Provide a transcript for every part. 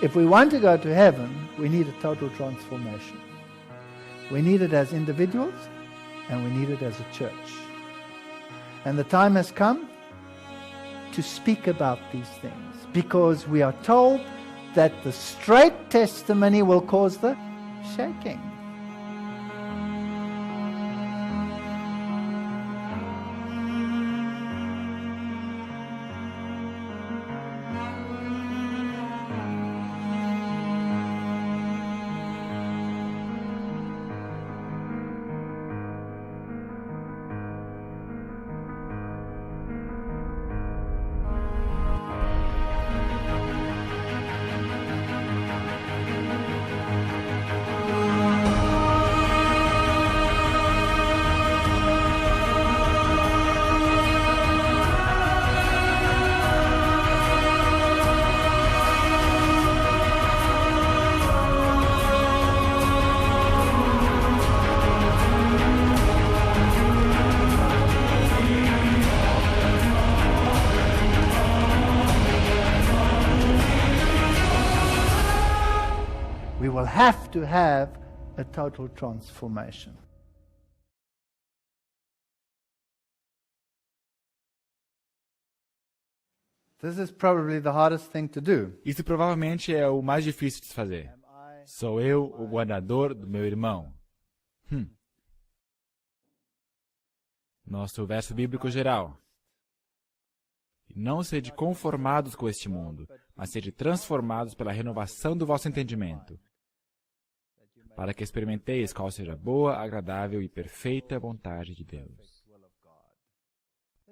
If we want to go to heaven, we need a total transformation. We need it as individuals and we need it as a church. And the time has come to speak about these things, because we are told that the straight testimony will cause the shaking. We will have to have a total transformation. This is probably the hardest thing to do. Isso provavelmente é o mais difícil de se fazer. Sou eu o guardador do meu irmão. Nosso verso bíblico geral. Não sede conformados com este mundo, mas sede transformados pela renovação do vosso entendimento, para que experimenteis qual seja a boa, agradável e perfeita vontade de Deus.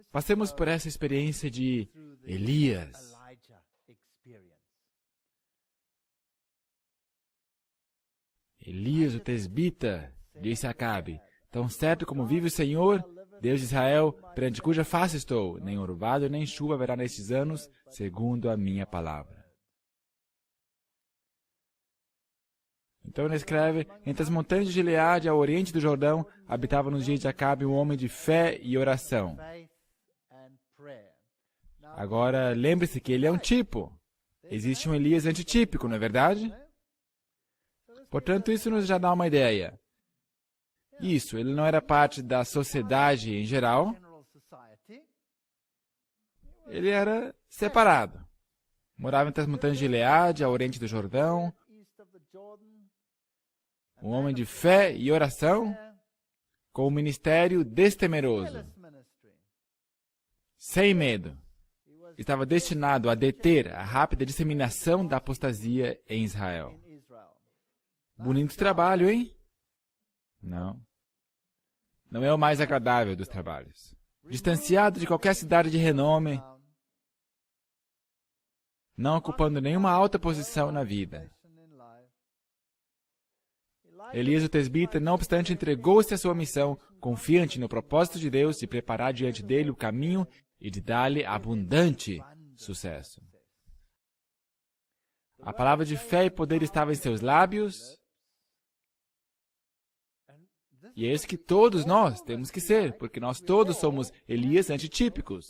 Passemos por essa experiência de Elias. Elias, o tesbita, disse a Acabe: tão certo como vive o Senhor, Deus de Israel, perante cuja face estou, nem orvalho nem chuva haverá nestes anos, segundo a minha palavra. Então ele escreve: entre as montanhas de Gileade, ao oriente do Jordão, habitava nos dias de Acabe um homem de fé e oração. Agora, lembre-se que ele é um tipo. Existe um Elias antitípico, não é verdade? Portanto, isso nos já dá uma ideia. Isso, ele não era parte da sociedade em geral. Ele era separado. Morava entre as montanhas de Gileade, ao oriente do Jordão. Um homem de fé e oração, com um ministério destemeroso, sem medo. Estava destinado a deter a rápida disseminação da apostasia em Israel. Bonito trabalho, hein? Não. Não é o mais agradável dos trabalhos. Distanciado de qualquer cidade de renome, não ocupando nenhuma alta posição na vida. Elias, o tesbita, não obstante, entregou-se à sua missão, confiante no propósito de Deus de preparar diante dele o caminho e de dar-lhe abundante sucesso. A palavra de fé e poder estava em seus lábios, e é isso que todos nós temos que ser, porque nós todos somos Elias antitípicos.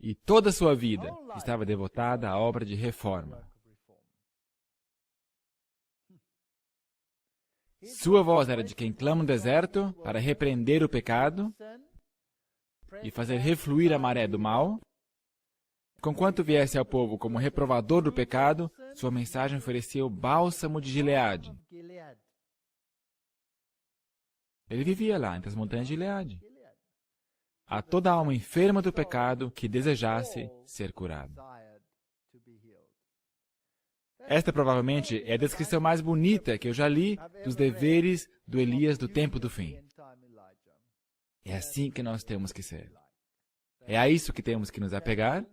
E toda a sua vida estava devotada à obra de reforma. Sua voz era de quem clama no deserto para repreender o pecado e fazer refluir a maré do mal. Conquanto viesse ao povo como reprovador do pecado, sua mensagem oferecia o bálsamo de Gileade. Ele vivia lá, entre as montanhas de Gileade. A toda alma enferma do pecado que desejasse ser curada. Esta provavelmente é a descrição mais bonita que eu já li dos deveres do Elias do tempo do fim. É assim que nós temos que ser. É a isso que temos que nos apegar.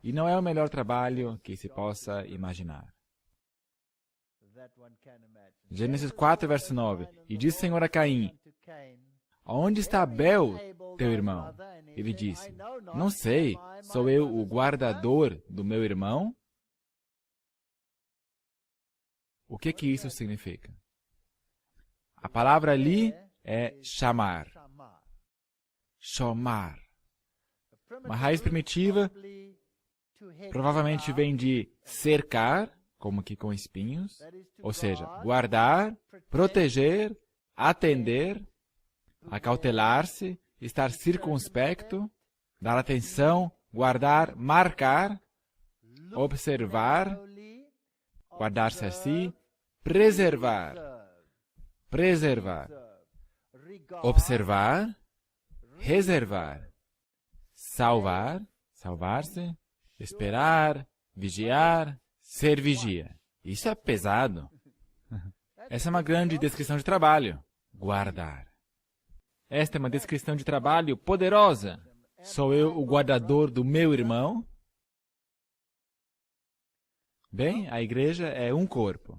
E não é o melhor trabalho que se possa imaginar. Gênesis 4, verso 9. E disse o Senhor a Caim: onde está Abel, teu irmão? Ele disse: não sei, sou eu o guardador do meu irmão? O que isso significa? A palavra ali é chamar. Chamar. Uma raiz primitiva provavelmente vem de cercar, como que com espinhos, ou seja, guardar, proteger, atender, acautelar-se, estar circunspecto, dar atenção, guardar, marcar, observar, guardar-se a si, preservar, observar, reservar, salvar, salvar-se, esperar, vigiar, ser vigia. Isso é pesado. Essa é uma grande descrição de trabalho. Guardar. Esta é uma descrição de trabalho poderosa. Sou eu o guardador do meu irmão? Bem, a igreja é um corpo.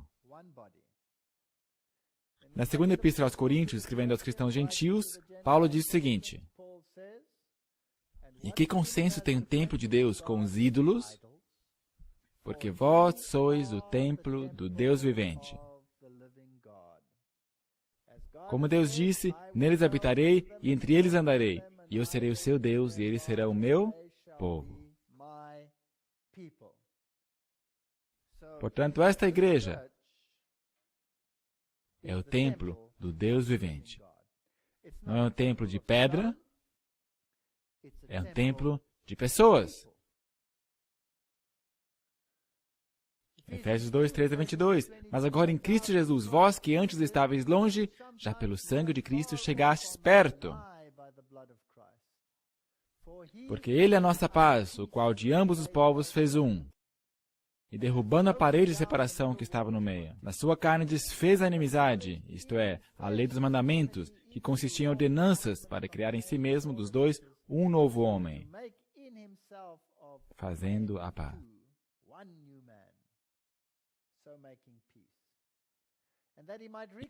Na segunda epístola aos Coríntios, escrevendo aos cristãos gentios, Paulo diz o seguinte: E que consenso tem o templo de Deus com os ídolos? Porque vós sois o templo do Deus vivente. Como Deus disse, neles habitarei e entre eles andarei, e eu serei o seu Deus e eles serão o meu povo. Portanto, esta igreja é o templo do Deus vivente. Não é um templo de pedra, é um templo de pessoas. Efésios 2, 13 a 22. Mas agora em Cristo Jesus, vós que antes estáveis longe, já pelo sangue de Cristo chegastes perto. Porque Ele é a nossa paz, o qual de ambos os povos fez um. E derrubando a parede de separação que estava no meio, na sua carne desfez a inimizade, isto é, a lei dos mandamentos, que consistia em ordenanças para criar em si mesmo dos dois um novo homem, fazendo a paz.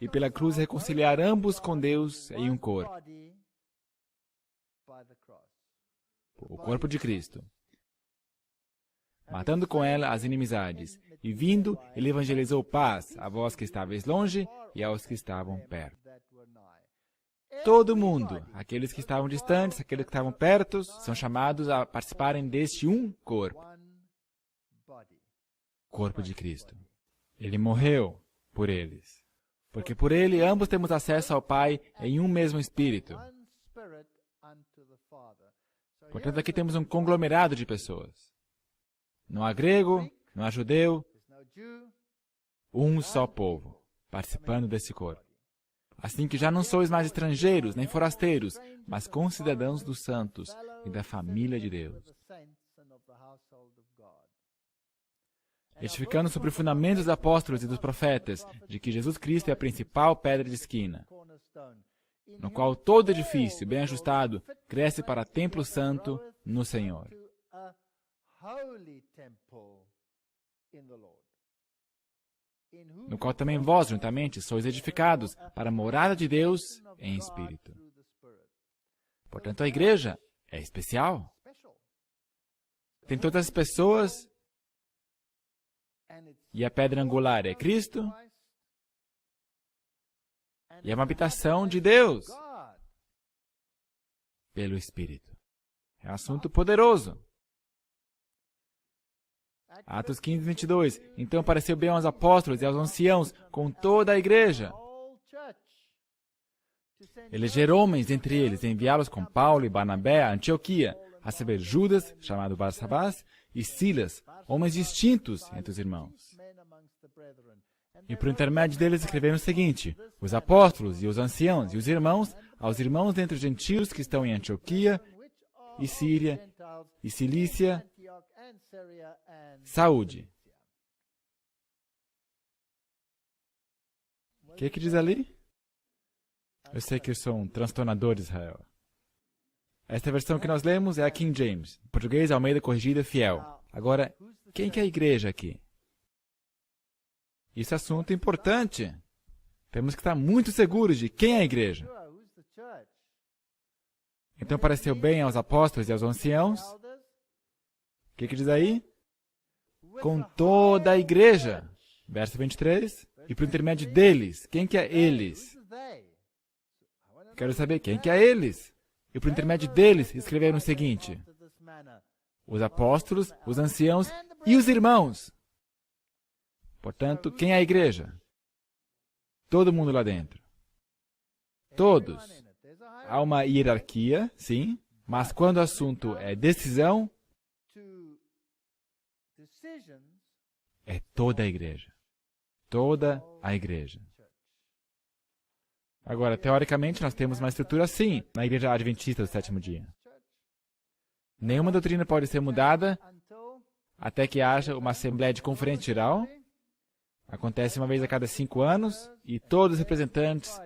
E pela cruz reconciliar ambos com Deus em um corpo. O corpo de Cristo. Matando com ela as inimizades. E vindo, ele evangelizou paz a vós que estáveis longe e aos que estavam perto. Todo mundo, aqueles que estavam distantes, aqueles que estavam perto, são chamados a participarem deste um corpo. Corpo de Cristo. Ele morreu por eles. Porque por ele ambos temos acesso ao Pai em um mesmo Espírito. Portanto, aqui temos um conglomerado de pessoas. Não há grego, não há judeu, um só povo, participando desse corpo. Assim que já não sois mais estrangeiros, nem forasteiros, mas concidadãos dos santos e da família de Deus. Edificando sobre o fundamento dos apóstolos e dos profetas, de que Jesus Cristo é a principal pedra de esquina, no qual todo edifício, bem ajustado, cresce para templo santo no Senhor. No qual também vós, juntamente, sois edificados para a morada de Deus em espírito. Portanto, a igreja é especial. Tem todas as pessoas, e a pedra angular é Cristo, e é uma habitação de Deus pelo Espírito. É um assunto poderoso. Atos 15, 22. Então pareceu bem aos apóstolos e aos anciãos, com toda a igreja, eleger homens entre eles, enviá-los com Paulo e Barnabé a Antioquia, a saber, Judas, chamado Barsabás, e Silas, homens distintos entre os irmãos. E por intermédio deles escreveram o seguinte: os apóstolos e os anciãos e os irmãos, aos irmãos dentre os gentios que estão em Antioquia, e Síria, e Cilícia, saúde. O que diz ali? Eu sei que eu sou um transtornador de Israel. Esta versão que nós lemos é a King James, em português Almeida Corrigida Fiel. Agora, quem que é a igreja aqui? Isso é assunto importante. Temos que estar muito seguros de quem é a igreja. Então pareceu bem aos apóstolos e aos anciãos. O que diz aí? Com toda a igreja. Verso 23. E por intermédio deles. Quem que é eles? Quero saber quem que é eles. E por intermédio deles escreveram o seguinte: os apóstolos, os anciãos e os irmãos. Portanto, quem é a igreja? Todo mundo lá dentro. Todos. Há uma hierarquia, sim, mas quando o assunto é decisão, é toda a igreja. Toda a igreja. Agora, teoricamente, nós temos uma estrutura assim na Igreja Adventista do Sétimo Dia. Nenhuma doutrina pode ser mudada até que haja uma Assembleia de Conferência Geral. Acontece uma vez a cada 5 anos e todos os representantes,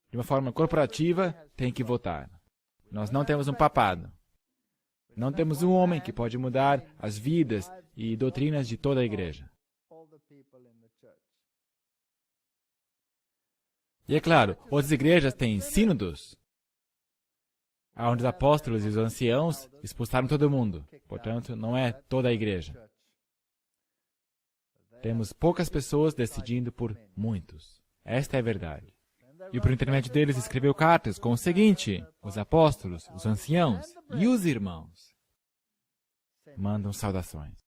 de uma forma corporativa, têm que votar. Nós não temos um papado. Não temos um homem que pode mudar as vidas e doutrinas de toda a igreja. E é claro, outras igrejas têm sínodos, onde os apóstolos e os anciãos expulsaram todo mundo. Portanto, não é toda a igreja. Temos poucas pessoas decidindo por muitos. Esta é a verdade. E por intermédio deles escreveu cartas com o seguinte: os apóstolos, os anciãos e os irmãos mandam saudações.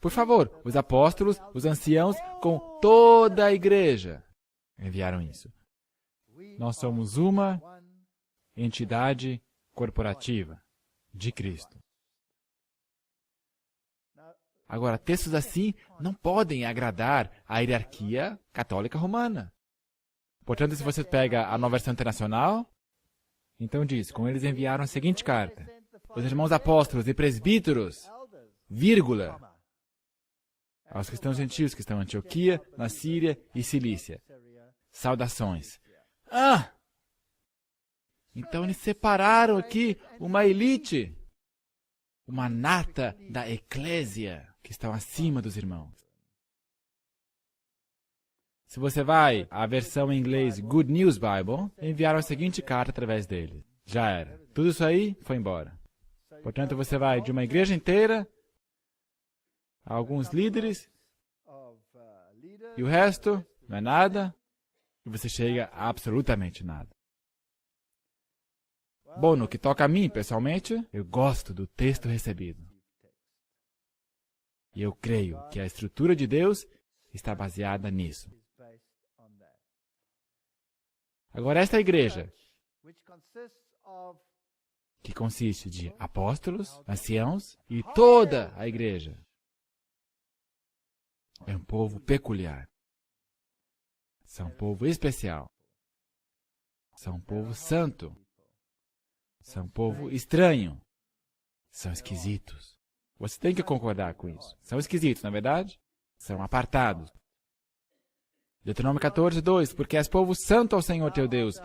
Por favor, os apóstolos, os anciãos, com toda a igreja enviaram isso. Nós somos uma entidade corporativa de Cristo. Agora, textos assim não podem agradar a hierarquia católica romana. Portanto, se você pega a Nova Versão Internacional, então diz, com eles enviaram a seguinte carta: os irmãos apóstolos e presbíteros, vírgula, aos cristãos gentios que estão em Antioquia, na Síria e Cilícia. Saudações. Então eles separaram aqui uma elite, uma nata da eclésia, que estão acima dos irmãos. Se você vai à versão em inglês Good News Bible, enviaram a seguinte carta através dele. Já era. Tudo isso aí foi embora. Portanto, você vai de uma igreja inteira a alguns líderes e o resto não é nada e você chega a absolutamente nada. Bom, no que toca a mim, pessoalmente, eu gosto do texto recebido. E eu creio que a estrutura de Deus está baseada nisso. Agora, esta igreja, que consiste de apóstolos, anciãos e toda a igreja, é um povo peculiar. São um povo especial. São um povo santo. São um povo estranho. São esquisitos. Você tem que concordar com isso. São esquisitos, não é verdade? São apartados. Deuteronômio 14, 2. Porque és povo santo ao Senhor teu Deus.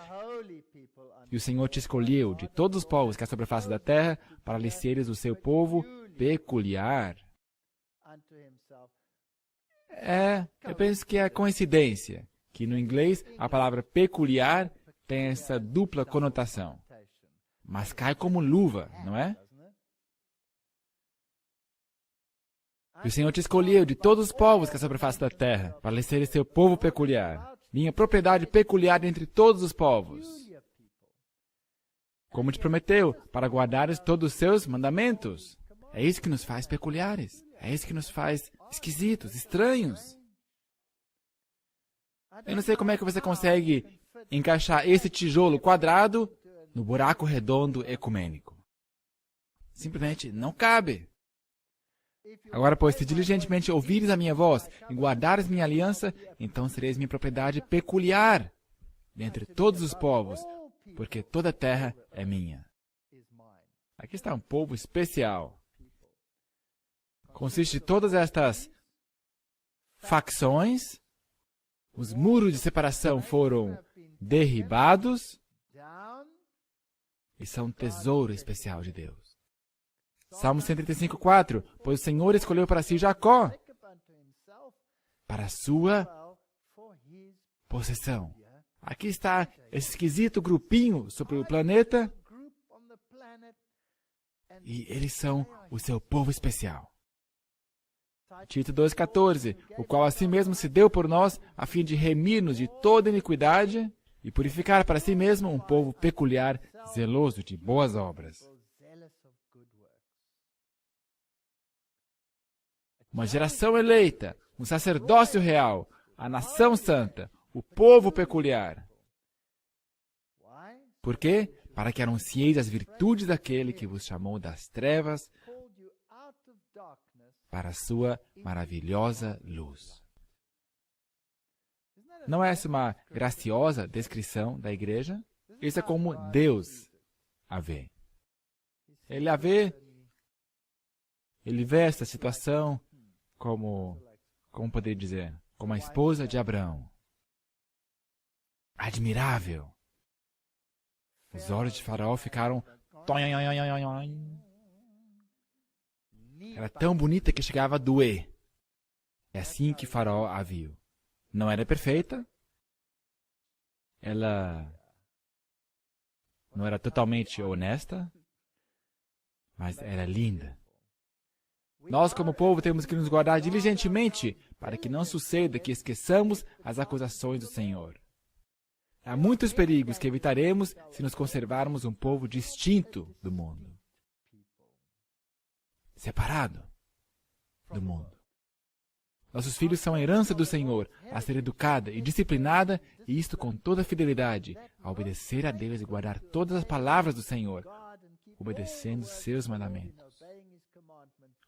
E o Senhor te escolheu de todos os povos que há sobre a face da terra para lhe seres o seu povo peculiar. Eu penso que é coincidência que no inglês a palavra peculiar tem essa dupla conotação. Mas cai como luva, não é? E o Senhor te escolheu de todos os povos que há sobre a face da terra para lhe seres seu povo peculiar, minha propriedade peculiar entre todos os povos. Como te prometeu, para guardares todos os seus mandamentos. É isso que nos faz peculiares. É isso que nos faz esquisitos, estranhos. Eu não sei como é que você consegue encaixar esse tijolo quadrado no buraco redondo ecumênico. Simplesmente não cabe. Agora, pois, se diligentemente ouvires a minha voz e guardares minha aliança, então sereis minha propriedade peculiar dentre todos os povos, porque toda a terra é minha. Aqui está um povo especial. Consiste de todas estas facções. Os muros de separação foram derribados e são um tesouro especial de Deus. Salmo 135, 4. Pois o Senhor escolheu para si Jacó, para a sua possessão. Aqui está esse esquisito grupinho sobre o planeta e eles são o seu povo especial. Tito 2,14, o qual assim mesmo se deu por nós, a fim de remir-nos de toda iniquidade e purificar para si mesmo um povo peculiar, zeloso de boas obras. uma geração eleita, um sacerdócio real, a nação santa, o povo peculiar. Por quê? Para que anuncieis as virtudes daquele que vos chamou das trevas para a sua maravilhosa luz. Não é essa uma graciosa descrição da igreja? Isso é como Deus a vê. Ele a vê, ele vê essa situação como poderia dizer, como a esposa de Abraão. Admirável. Os olhos de Faraó ficaram... Era tão bonita que chegava a doer. É assim que Faraó a viu. Não era perfeita. Ela não era totalmente honesta, mas era linda. Nós, como povo, temos que nos guardar diligentemente para que não suceda que esqueçamos as acusações do Senhor. Há muitos perigos que evitaremos se nos conservarmos um povo distinto do mundo. Separado do mundo. Nossos filhos são a herança do Senhor, a ser educada e disciplinada, e isto com toda fidelidade, a obedecer a Deus e guardar todas as palavras do Senhor, obedecendo seus mandamentos.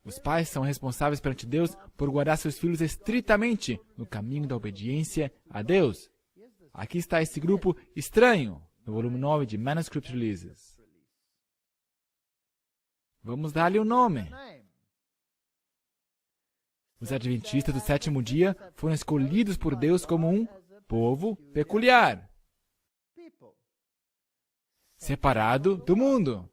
Os pais são responsáveis perante Deus por guardar seus filhos estritamente no caminho da obediência a Deus. Aqui está esse grupo estranho, no volume 9 de Manuscript Releases. Vamos dar-lhe um nome. Os adventistas do sétimo dia foram escolhidos por Deus como um povo peculiar, separado do mundo.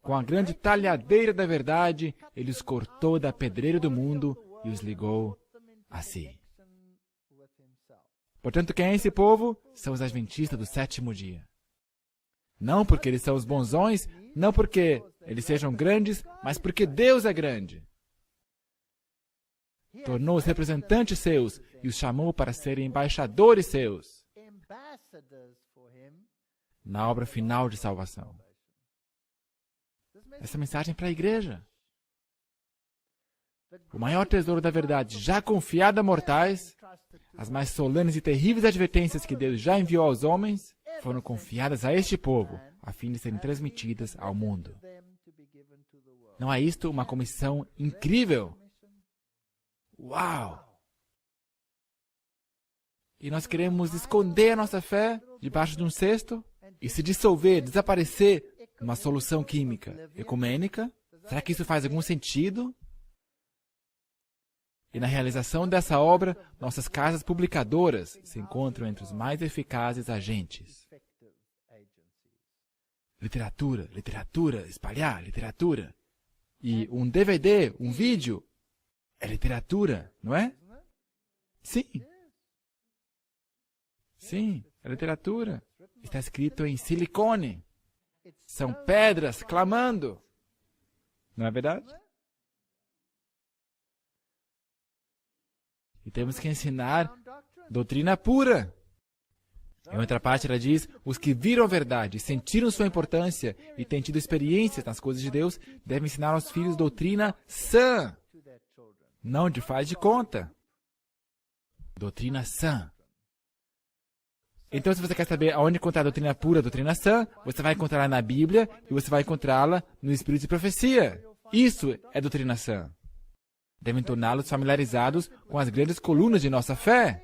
Com a grande talhadeira da verdade, ele os cortou da pedreira do mundo e os ligou a si. Portanto, quem é esse povo? São os adventistas do sétimo dia. Não porque eles são os bonzões, não porque eles sejam grandes, mas porque Deus é grande. Tornou-os representantes seus e os chamou para serem embaixadores seus na obra final de salvação. Essa mensagem é para a igreja. O maior tesouro da verdade já confiado a mortais, as mais solenes e terríveis advertências que Deus já enviou aos homens, foram confiadas a este povo, a fim de serem transmitidas ao mundo. Não é isto uma comissão incrível? Uau! E nós queremos esconder a nossa fé debaixo de um cesto e se dissolver, desaparecer numa solução química ecumênica? Será que isso faz algum sentido? E na realização dessa obra, nossas casas publicadoras se encontram entre os mais eficazes agentes. Literatura, literatura, espalhar literatura. E um DVD, um vídeo, é literatura, não é? Sim. Sim, é literatura. Está escrito em silicone. São pedras clamando. Não é verdade? E temos que ensinar doutrina pura. Em outra parte, ela diz: os que viram a verdade, sentiram sua importância e têm tido experiências nas coisas de Deus, devem ensinar aos filhos doutrina sã, não de faz de conta. Doutrina sã. Então, se você quer saber aonde encontrar a doutrina pura, a doutrina sã, você vai encontrá-la na Bíblia e você vai encontrá-la no Espírito de Profecia. Isso é doutrina sã. Devem torná-los familiarizados com as grandes colunas de nossa fé.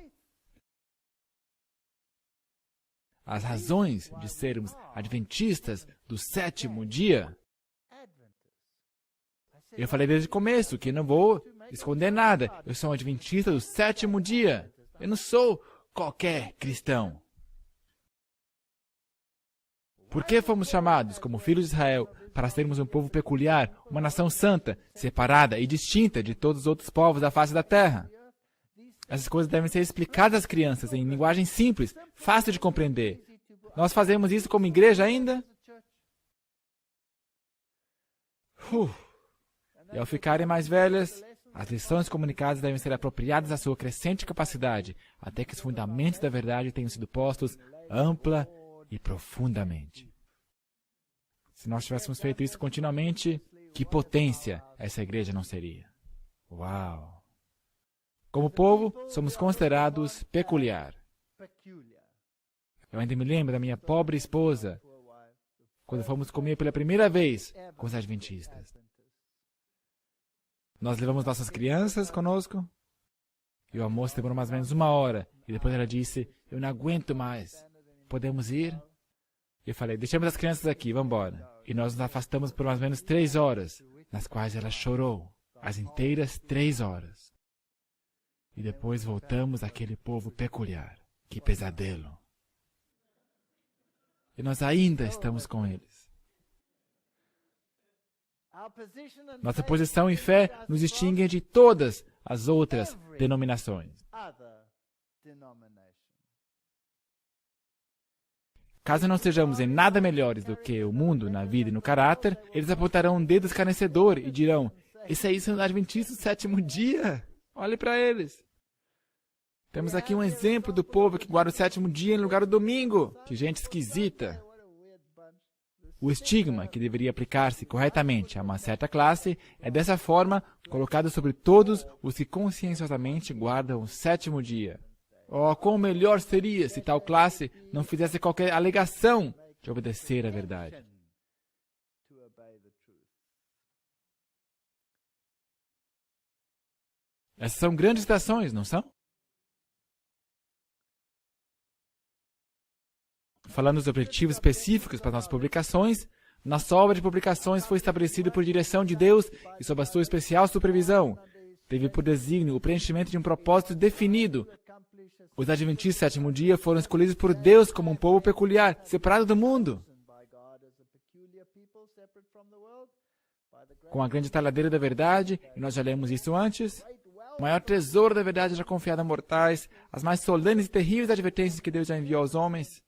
As razões de sermos adventistas do sétimo dia. Eu falei desde o começo que não vou esconder nada. Eu sou um adventista do sétimo dia. Eu não sou qualquer cristão. Por que fomos chamados, como filhos de Israel, para sermos um povo peculiar, uma nação santa, separada e distinta de todos os outros povos da face da terra? Essas coisas devem ser explicadas às crianças em linguagem simples, fácil de compreender. Nós fazemos isso como igreja ainda? E ao ficarem mais velhas, as lições comunicadas devem ser apropriadas à sua crescente capacidade, até que os fundamentos da verdade tenham sido postos ampla e profundamente. Se nós tivéssemos feito isso continuamente, que potência essa igreja não seria? Uau! Como povo, somos considerados peculiar. Eu ainda me lembro da minha pobre esposa, quando fomos comer pela primeira vez com os adventistas. Nós levamos nossas crianças conosco, e o almoço demorou mais ou menos 1 hora, e depois ela disse, eu não aguento mais, podemos ir? Eu falei, deixamos as crianças aqui, vamos embora. E nós nos afastamos por mais ou menos 3 horas, nas quais ela chorou, as inteiras 3 horas. E depois voltamos àquele povo peculiar. Que pesadelo. E nós ainda estamos com eles. Nossa posição em fé nos distingue de todas as outras denominações. Caso não sejamos em nada melhores do que o mundo na vida e no caráter, eles apontarão um dedo escarnecedor e dirão, esse aí são os adventistas do 7º dia. Olhe para eles. Temos aqui um exemplo do povo que guarda o 7º dia em lugar do domingo. Que gente esquisita. O estigma que deveria aplicar-se corretamente a uma certa classe é dessa forma colocado sobre todos os que conscienciosamente guardam o 7º dia. Oh, quão melhor seria se tal classe não fizesse qualquer alegação de obedecer à verdade. Essas são grandes citações, não são? Falando dos objetivos específicos para nossas publicações, nossa obra de publicações foi estabelecida por direção de Deus e sob a sua especial supervisão. Teve por desígnio o preenchimento de um propósito definido. Os adventistas do 7º dia foram escolhidos por Deus como um povo peculiar, separado do mundo. Com a grande talhadeira da verdade, e nós já lemos isso antes, o maior tesouro da verdade já confiado a mortais, as mais solenes e terríveis advertências que Deus já enviou aos homens,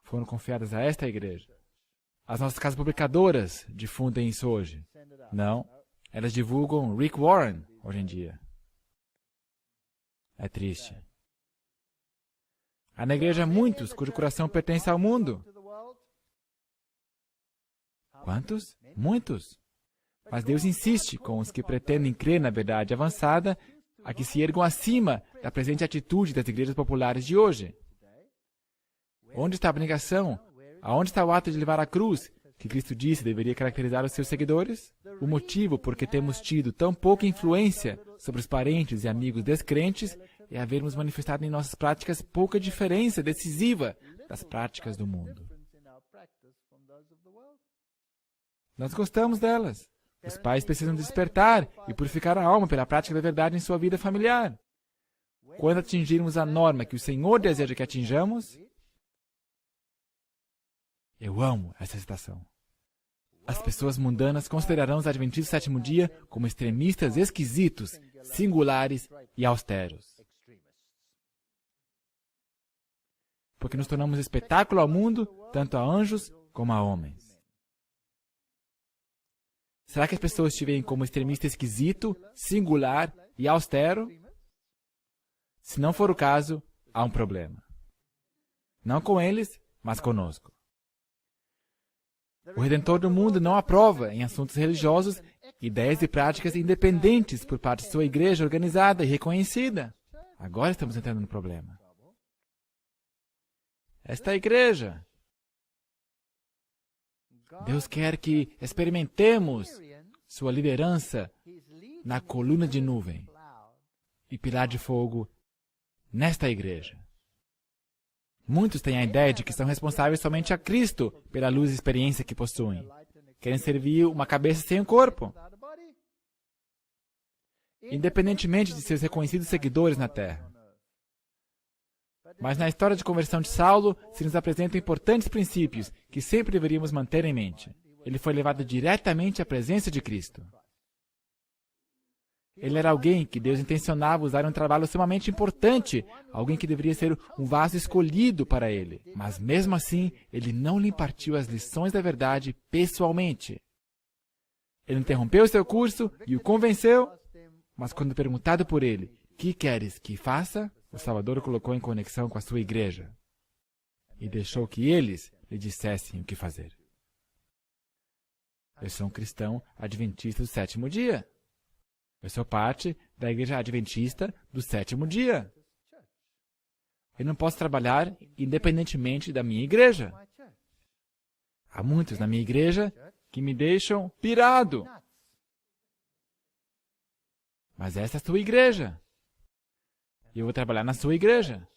foram confiadas a esta igreja. As nossas casas publicadoras difundem isso hoje. Não, elas divulgam Rick Warren hoje em dia. É triste. Há na igreja muitos cujo coração pertence ao mundo. Quantos? Muitos. Mas Deus insiste com os que pretendem crer na verdade avançada a que se ergam acima da presente atitude das igrejas populares de hoje. Onde está a abnegação? Aonde está o ato de levar a cruz, que Cristo disse deveria caracterizar os seus seguidores? O motivo por que temos tido tão pouca influência sobre os parentes e amigos descrentes é havermos manifestado em nossas práticas pouca diferença decisiva das práticas do mundo. Nós gostamos delas. Os pais precisam despertar e purificar a alma pela prática da verdade em sua vida familiar. Quando atingirmos a norma que o Senhor deseja que atinjamos, eu amo essa citação. As pessoas mundanas considerarão os adventistas do 7º dia como extremistas esquisitos, singulares e austeros. Porque nos tornamos espetáculo ao mundo, tanto a anjos como a homens. Será que as pessoas te veem como extremista esquisito, singular e austero? Se não for o caso, há um problema. Não com eles, mas conosco. O Redentor do mundo não aprova, em assuntos religiosos, ideias e práticas independentes por parte de sua igreja organizada e reconhecida. Agora estamos entrando no problema. Esta igreja. Deus quer que experimentemos sua liderança na coluna de nuvem e pilar de fogo nesta igreja. Muitos têm a ideia de que são responsáveis somente a Cristo pela luz e experiência que possuem. Querem servir uma cabeça sem um corpo. Independentemente de seus reconhecidos seguidores na terra. Mas na história de conversão de Saulo, se nos apresentam importantes princípios que sempre deveríamos manter em mente. Ele foi levado diretamente à presença de Cristo. Ele era alguém que Deus intencionava usar em um trabalho extremamente importante, alguém que deveria ser um vaso escolhido para ele. Mas mesmo assim, ele não lhe impartiu as lições da verdade pessoalmente. Ele interrompeu seu curso e o convenceu, mas quando perguntado por ele, "Que queres que faça?", o Salvador o colocou em conexão com a sua igreja e deixou que eles lhe dissessem o que fazer. Eu sou um cristão adventista do 7º dia. Eu sou parte da Igreja Adventista do Sétimo Dia. Eu não posso trabalhar independentemente da minha igreja. Há muitos na minha igreja que me deixam pirado. Mas essa é a sua igreja. E eu vou trabalhar na sua igreja.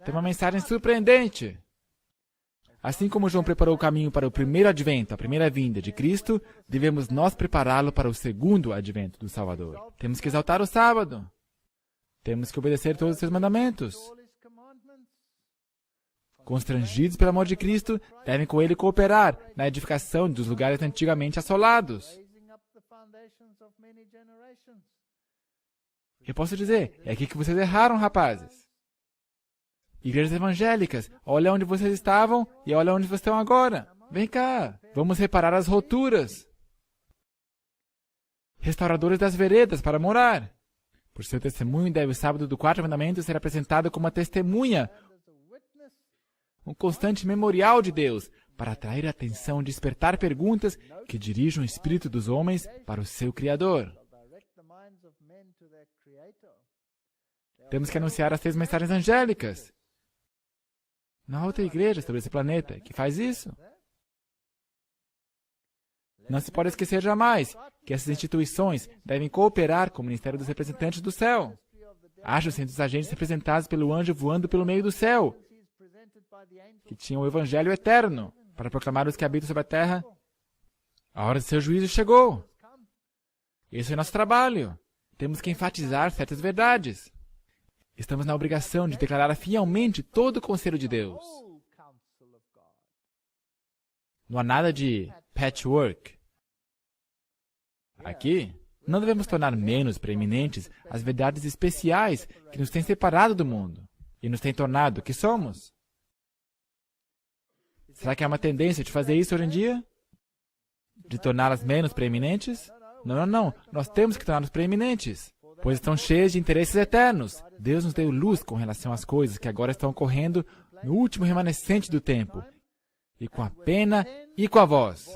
Tem uma mensagem surpreendente. Assim como João preparou o caminho para o primeiro advento, a primeira vinda de Cristo, devemos nós prepará-lo para o segundo advento do Salvador. Temos que exaltar o sábado. Temos que obedecer todos os seus mandamentos. Constrangidos pelo amor de Cristo, devem com ele cooperar na edificação dos lugares antigamente assolados. Eu posso dizer, é aqui que vocês erraram, rapazes. Igrejas evangélicas, olha onde vocês estavam e olha onde vocês estão agora. Vem cá, vamos reparar as roturas. Restauradores das veredas para morar. Por seu testemunho deve o sábado do quarto mandamento ser apresentado como uma testemunha, um constante memorial de Deus, para atrair a atenção e despertar perguntas que dirijam o espírito dos homens para o seu Criador. Temos que anunciar as 6 mensagens angélicas. Não há outra igreja sobre esse planeta que faz isso. Não se pode esquecer jamais que essas instituições devem cooperar com o ministério dos representantes do céu. Acham-se entre os agentes representados pelo anjo voando pelo meio do céu, que tinham o evangelho eterno para proclamar os que habitam sobre a terra. A hora de seu juízo chegou. Esse é o nosso trabalho. Temos que enfatizar certas verdades. Estamos na obrigação de declarar fielmente todo o conselho de Deus. Não há nada de patchwork. Aqui, não devemos tornar menos preeminentes as verdades especiais que nos têm separado do mundo e nos têm tornado o que somos. Será que há uma tendência de fazer isso hoje em dia? De torná-las menos preeminentes? Não. Nós temos que torná-las preeminentes, pois estão cheias de interesses eternos. Deus nos deu luz com relação às coisas que agora estão ocorrendo no último remanescente do tempo, e com a pena e com a voz.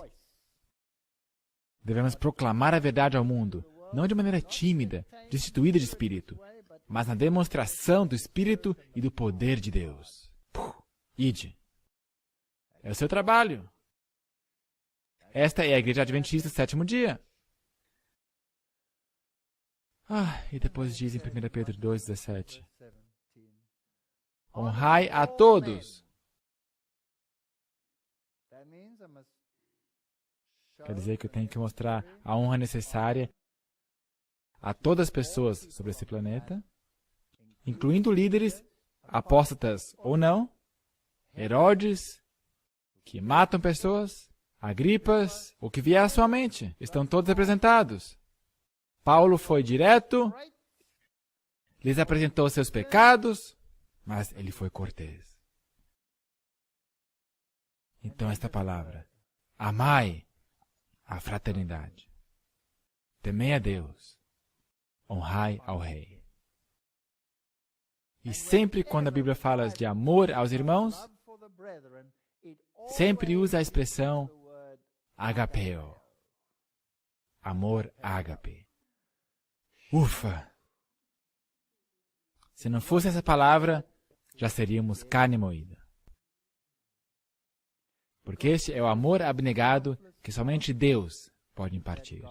Devemos proclamar a verdade ao mundo, não de maneira tímida, destituída de espírito, mas na demonstração do Espírito e do poder de Deus. Ide. É o seu trabalho. Esta é a Igreja Adventista do Sétimo Dia. E depois diz em 1 Pedro 2,17: honrai a todos. Quer dizer que eu tenho que mostrar a honra necessária a todas as pessoas sobre esse planeta, incluindo líderes, apóstatas ou não, Herodes, que matam pessoas, Agripas, o que vier à sua mente. Estão todos representados. Paulo foi direto, lhes apresentou seus pecados, mas ele foi cortês. Então esta palavra, amai a fraternidade, temei a Deus, honrai ao Rei. E sempre quando a Bíblia fala de amor aos irmãos, sempre usa a expressão agapeo, amor ágape. Ufa! Se não fosse essa palavra, já seríamos carne moída. Porque este é o amor abnegado que somente Deus pode impartir.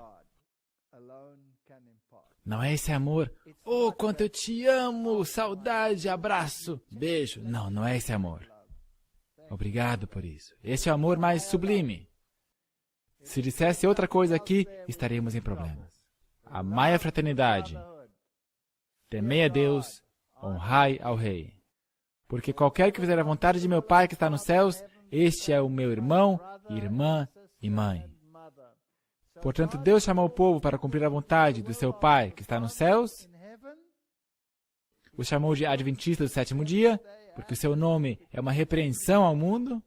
Não é esse amor, oh, quanto eu te amo, saudade, abraço, beijo. Não é esse amor. Obrigado por isso. Esse é o amor mais sublime. Se dissesse outra coisa aqui, estaríamos em problemas. Amai a fraternidade, temei a Deus, honrai ao Rei. Porque qualquer que fizer a vontade de meu Pai que está nos céus, este é o meu irmão, irmã e mãe. Portanto, Deus chamou o povo para cumprir a vontade do seu Pai que está nos céus. Os chamou de Adventistas do Sétimo Dia, porque o seu nome é uma repreensão ao mundo.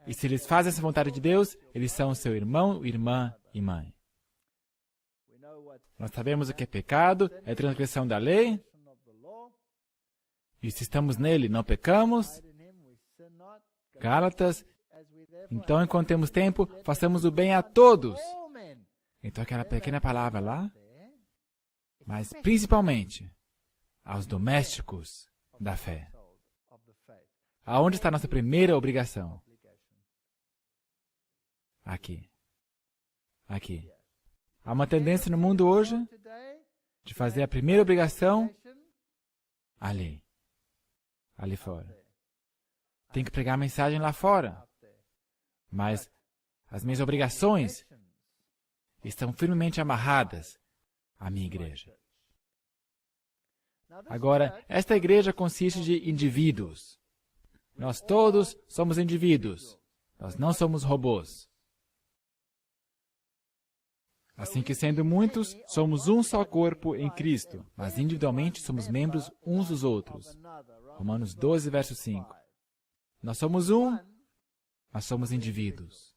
E se eles fazem essa vontade de Deus, eles são seu irmão, irmã e mãe. Nós sabemos o que é pecado, é transgressão da lei. E se estamos nele, não pecamos. Gálatas. Então, enquanto temos tempo, façamos o bem a todos. Então aquela pequena palavra lá, mas principalmente aos domésticos da fé. Aonde está a nossa primeira obrigação? Aqui. Aqui. Há uma tendência no mundo hoje de fazer a primeira obrigação ali. Ali fora. Tem que pregar a mensagem lá fora. Mas as minhas obrigações estão firmemente amarradas à minha igreja. Agora, esta igreja consiste de indivíduos. Nós todos somos indivíduos. Nós não somos robôs. Assim que, sendo muitos, somos um só corpo em Cristo, mas individualmente somos membros uns dos outros. Romanos 12, verso 5. Nós somos um, mas somos indivíduos.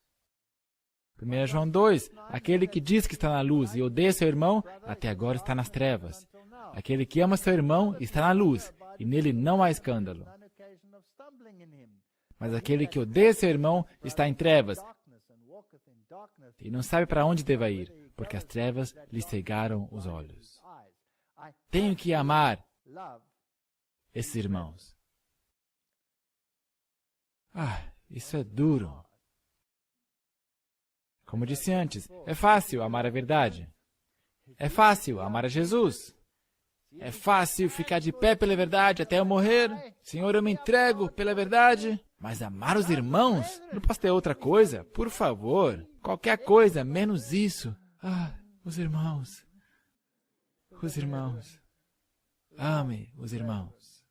1 João 2, aquele que diz que está na luz e odeia seu irmão, até agora está nas trevas. Aquele que ama seu irmão está na luz, e nele não há escândalo. Mas aquele que odeia seu irmão está em trevas, e não sabe para onde deva ir, porque as trevas lhe cegaram os olhos. Tenho que amar esses irmãos. Isso é duro. Como disse antes, é fácil amar a verdade. É fácil amar a Jesus. É fácil ficar de pé pela verdade até eu morrer. Senhor, eu me entrego pela verdade. Mas amar os irmãos? Não posso ter outra coisa? Por favor. Qualquer coisa, menos isso. Os irmãos. Os irmãos. Ame os irmãos.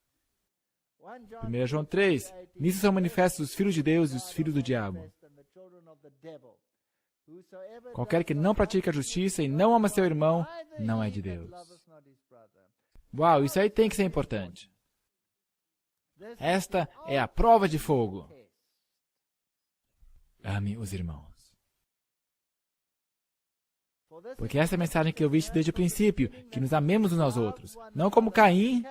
1 João 3. Nisso são manifestos os filhos de Deus e os filhos do diabo. Qualquer que não pratica a justiça e não ama seu irmão, não é de Deus. Uau, isso aí tem que ser importante. Esta é a prova de fogo. Ame os irmãos. Porque essa é a mensagem que eu vi desde o princípio, que nos amemos uns aos outros. Não como Caim,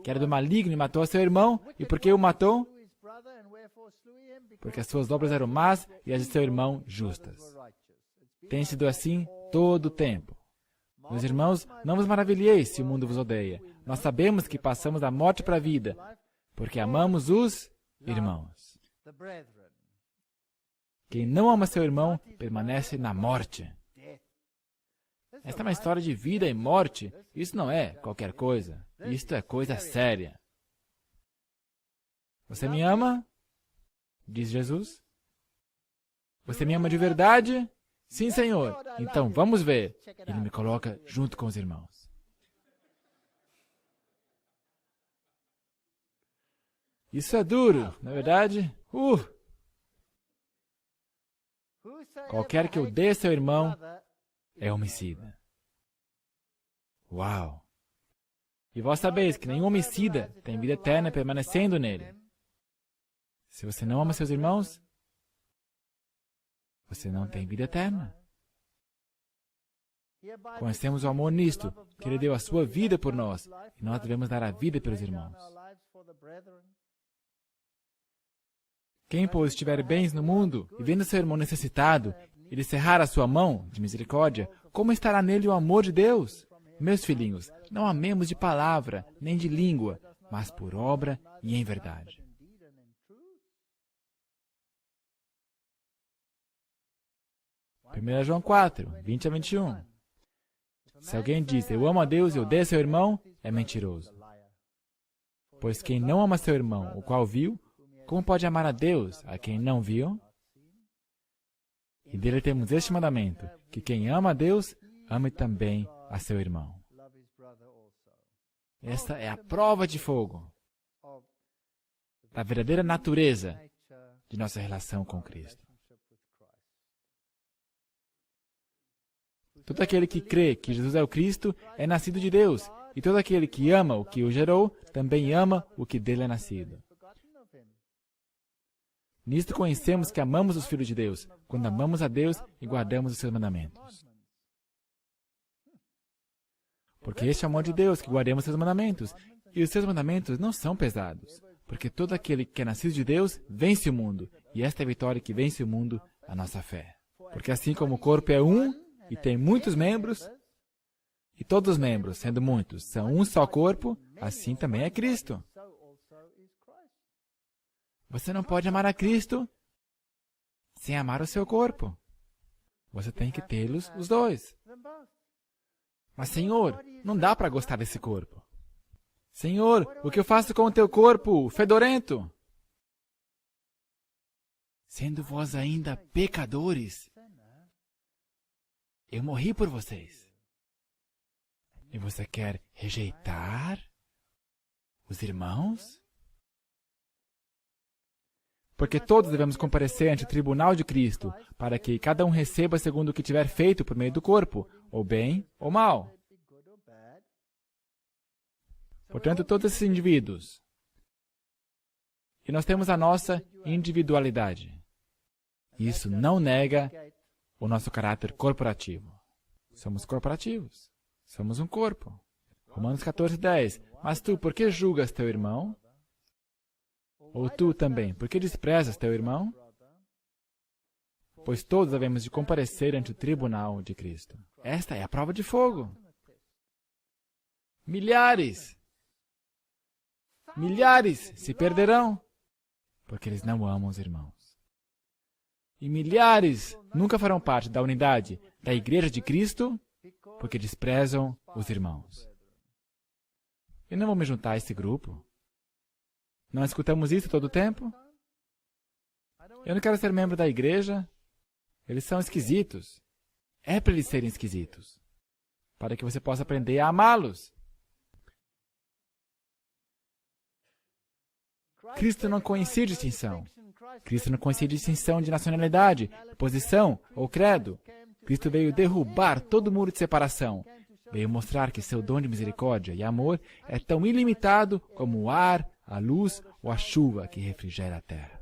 que era do maligno e matou seu irmão. E por que o matou? Porque as suas obras eram más e as de seu irmão justas. Tem sido assim todo o tempo. Meus irmãos, não vos maravilheis se o mundo vos odeia. Nós sabemos que passamos da morte para a vida, porque amamos os irmãos. Quem não ama seu irmão, permanece na morte. Esta é uma história de vida e morte. Isso não é qualquer coisa. Isto é coisa séria. Você me ama? Diz Jesus. Você me ama de verdade? Sim, Senhor. Então, vamos ver. Ele me coloca junto com os irmãos. Isso é duro, não é verdade? Qualquer que odeie seu irmão é homicida. Uau! E vós sabeis que nenhum homicida tem vida eterna permanecendo nele. Se você não ama seus irmãos, você não tem vida eterna. Conhecemos o amor nisto, que Ele deu a sua vida por nós, e nós devemos dar a vida pelos irmãos. Quem, pois, tiver bens no mundo, e vendo seu irmão necessitado, e lhe cerrar a sua mão de misericórdia, como estará nele o amor de Deus? Meus filhinhos, não amemos de palavra, nem de língua, mas por obra e em verdade. João 4, 20 a 21. Se alguém diz, eu amo a Deus e odeia seu irmão, é mentiroso. Pois quem não ama seu irmão, o qual viu, como pode amar a Deus, a quem não viu? E dele temos este mandamento, que quem ama a Deus, ame também a seu irmão. Esta é a prova de fogo da verdadeira natureza de nossa relação com Cristo. Todo aquele que crê que Jesus é o Cristo é nascido de Deus, e todo aquele que ama o que o gerou também ama o que dele é nascido. Nisto conhecemos que amamos os filhos de Deus, quando amamos a Deus e guardamos os seus mandamentos. Porque este é o amor de Deus, que guardemos os seus mandamentos, e os seus mandamentos não são pesados, porque todo aquele que é nascido de Deus vence o mundo, e esta é a vitória que vence o mundo, a nossa fé. Porque assim como o corpo é um e tem muitos membros, e todos os membros, sendo muitos, são um só corpo, assim também é Cristo. Você não pode amar a Cristo sem amar o seu corpo. Você tem que tê-los os dois. Mas, Senhor, não dá para gostar desse corpo. Senhor, o que eu faço com o teu corpo fedorento? Sendo vós ainda pecadores, eu morri por vocês. E você quer rejeitar os irmãos? Porque todos devemos comparecer ante o tribunal de Cristo, para que cada um receba segundo o que tiver feito por meio do corpo, ou bem ou mal. Portanto, todos esses indivíduos. E nós temos a nossa individualidade. Isso não nega o nosso caráter corporativo. Somos corporativos. Somos um corpo. Romanos 14:10. Mas tu, por que julgas teu irmão? Ou tu também, por que desprezas teu irmão? Pois todos devemos de comparecer ante o tribunal de Cristo. Esta é a prova de fogo. Milhares se perderão, porque eles não amam os irmãos. E milhares nunca farão parte da unidade da Igreja de Cristo, porque desprezam os irmãos. Eu não vou me juntar a esse grupo. Não escutamos isso todo o tempo? Eu não quero ser membro da igreja. Eles são esquisitos. É para eles serem esquisitos, para que você possa aprender a amá-los. Cristo não conhecia distinção. Cristo não conhecia distinção de nacionalidade, posição ou credo. Cristo veio derrubar todo muro de separação. Veio mostrar que seu dom de misericórdia e amor é tão ilimitado como o ar, a luz ou a chuva que refrigera a terra.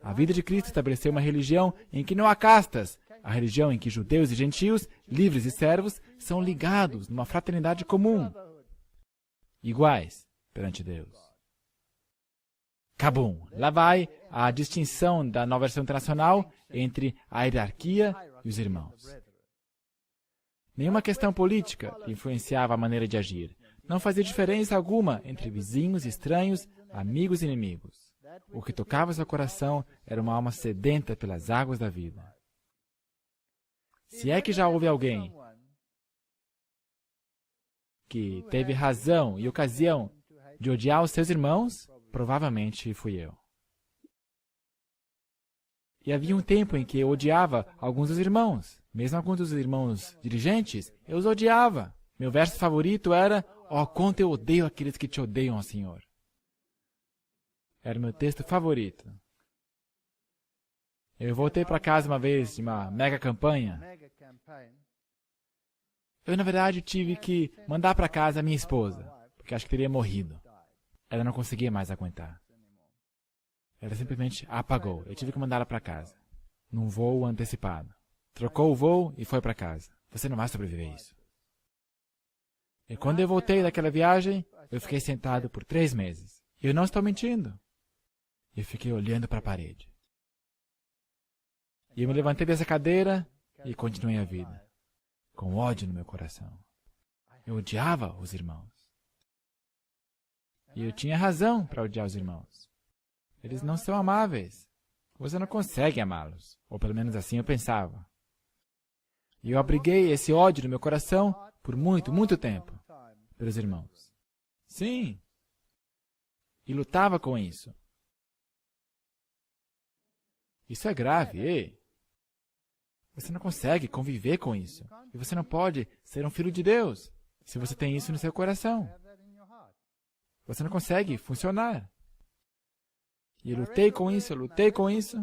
A vida de Cristo estabeleceu uma religião em que não há castas, a religião em que judeus e gentios, livres e servos, são ligados numa fraternidade comum, iguais perante Deus. Cabum! Lá vai a distinção da Nova Versão Internacional entre a hierarquia e os irmãos. Nenhuma questão política influenciava a maneira de agir. Não fazia diferença alguma entre vizinhos, estranhos, amigos e inimigos. O que tocava seu coração era uma alma sedenta pelas águas da vida. Se é que já houve alguém que teve razão e ocasião de odiar os seus irmãos, provavelmente fui eu. E havia um tempo em que eu odiava alguns dos irmãos. Mesmo alguns dos irmãos dirigentes, eu os odiava. Meu verso favorito era: "Ó, quanto eu odeio aqueles que te odeiam, ó Senhor." Era o meu texto favorito. Eu voltei para casa uma vez de uma mega campanha. Eu, na verdade, tive que mandar para casa a minha esposa, porque acho que teria morrido. Ela não conseguia mais aguentar. Ela simplesmente apagou. Eu tive que mandá-la para casa, num voo antecipado. Trocou o voo e foi para casa. Você não vai sobreviver a isso. E quando eu voltei daquela viagem, eu fiquei sentado por 3 meses. E eu não estou mentindo. Eu fiquei olhando para a parede. E eu me levantei dessa cadeira e continuei a vida, com ódio no meu coração. Eu odiava os irmãos. E eu tinha razão para odiar os irmãos. Eles não são amáveis. Você não consegue amá-los. Ou pelo menos assim eu pensava. E eu abriguei esse ódio no meu coração por muito, muito tempo, pelos irmãos. Sim. E lutava com isso. Isso é grave, ei. Você não consegue conviver com isso. E você não pode ser um filho de Deus se você tem isso no seu coração. Você não consegue funcionar. E eu lutei com isso, eu lutei com isso,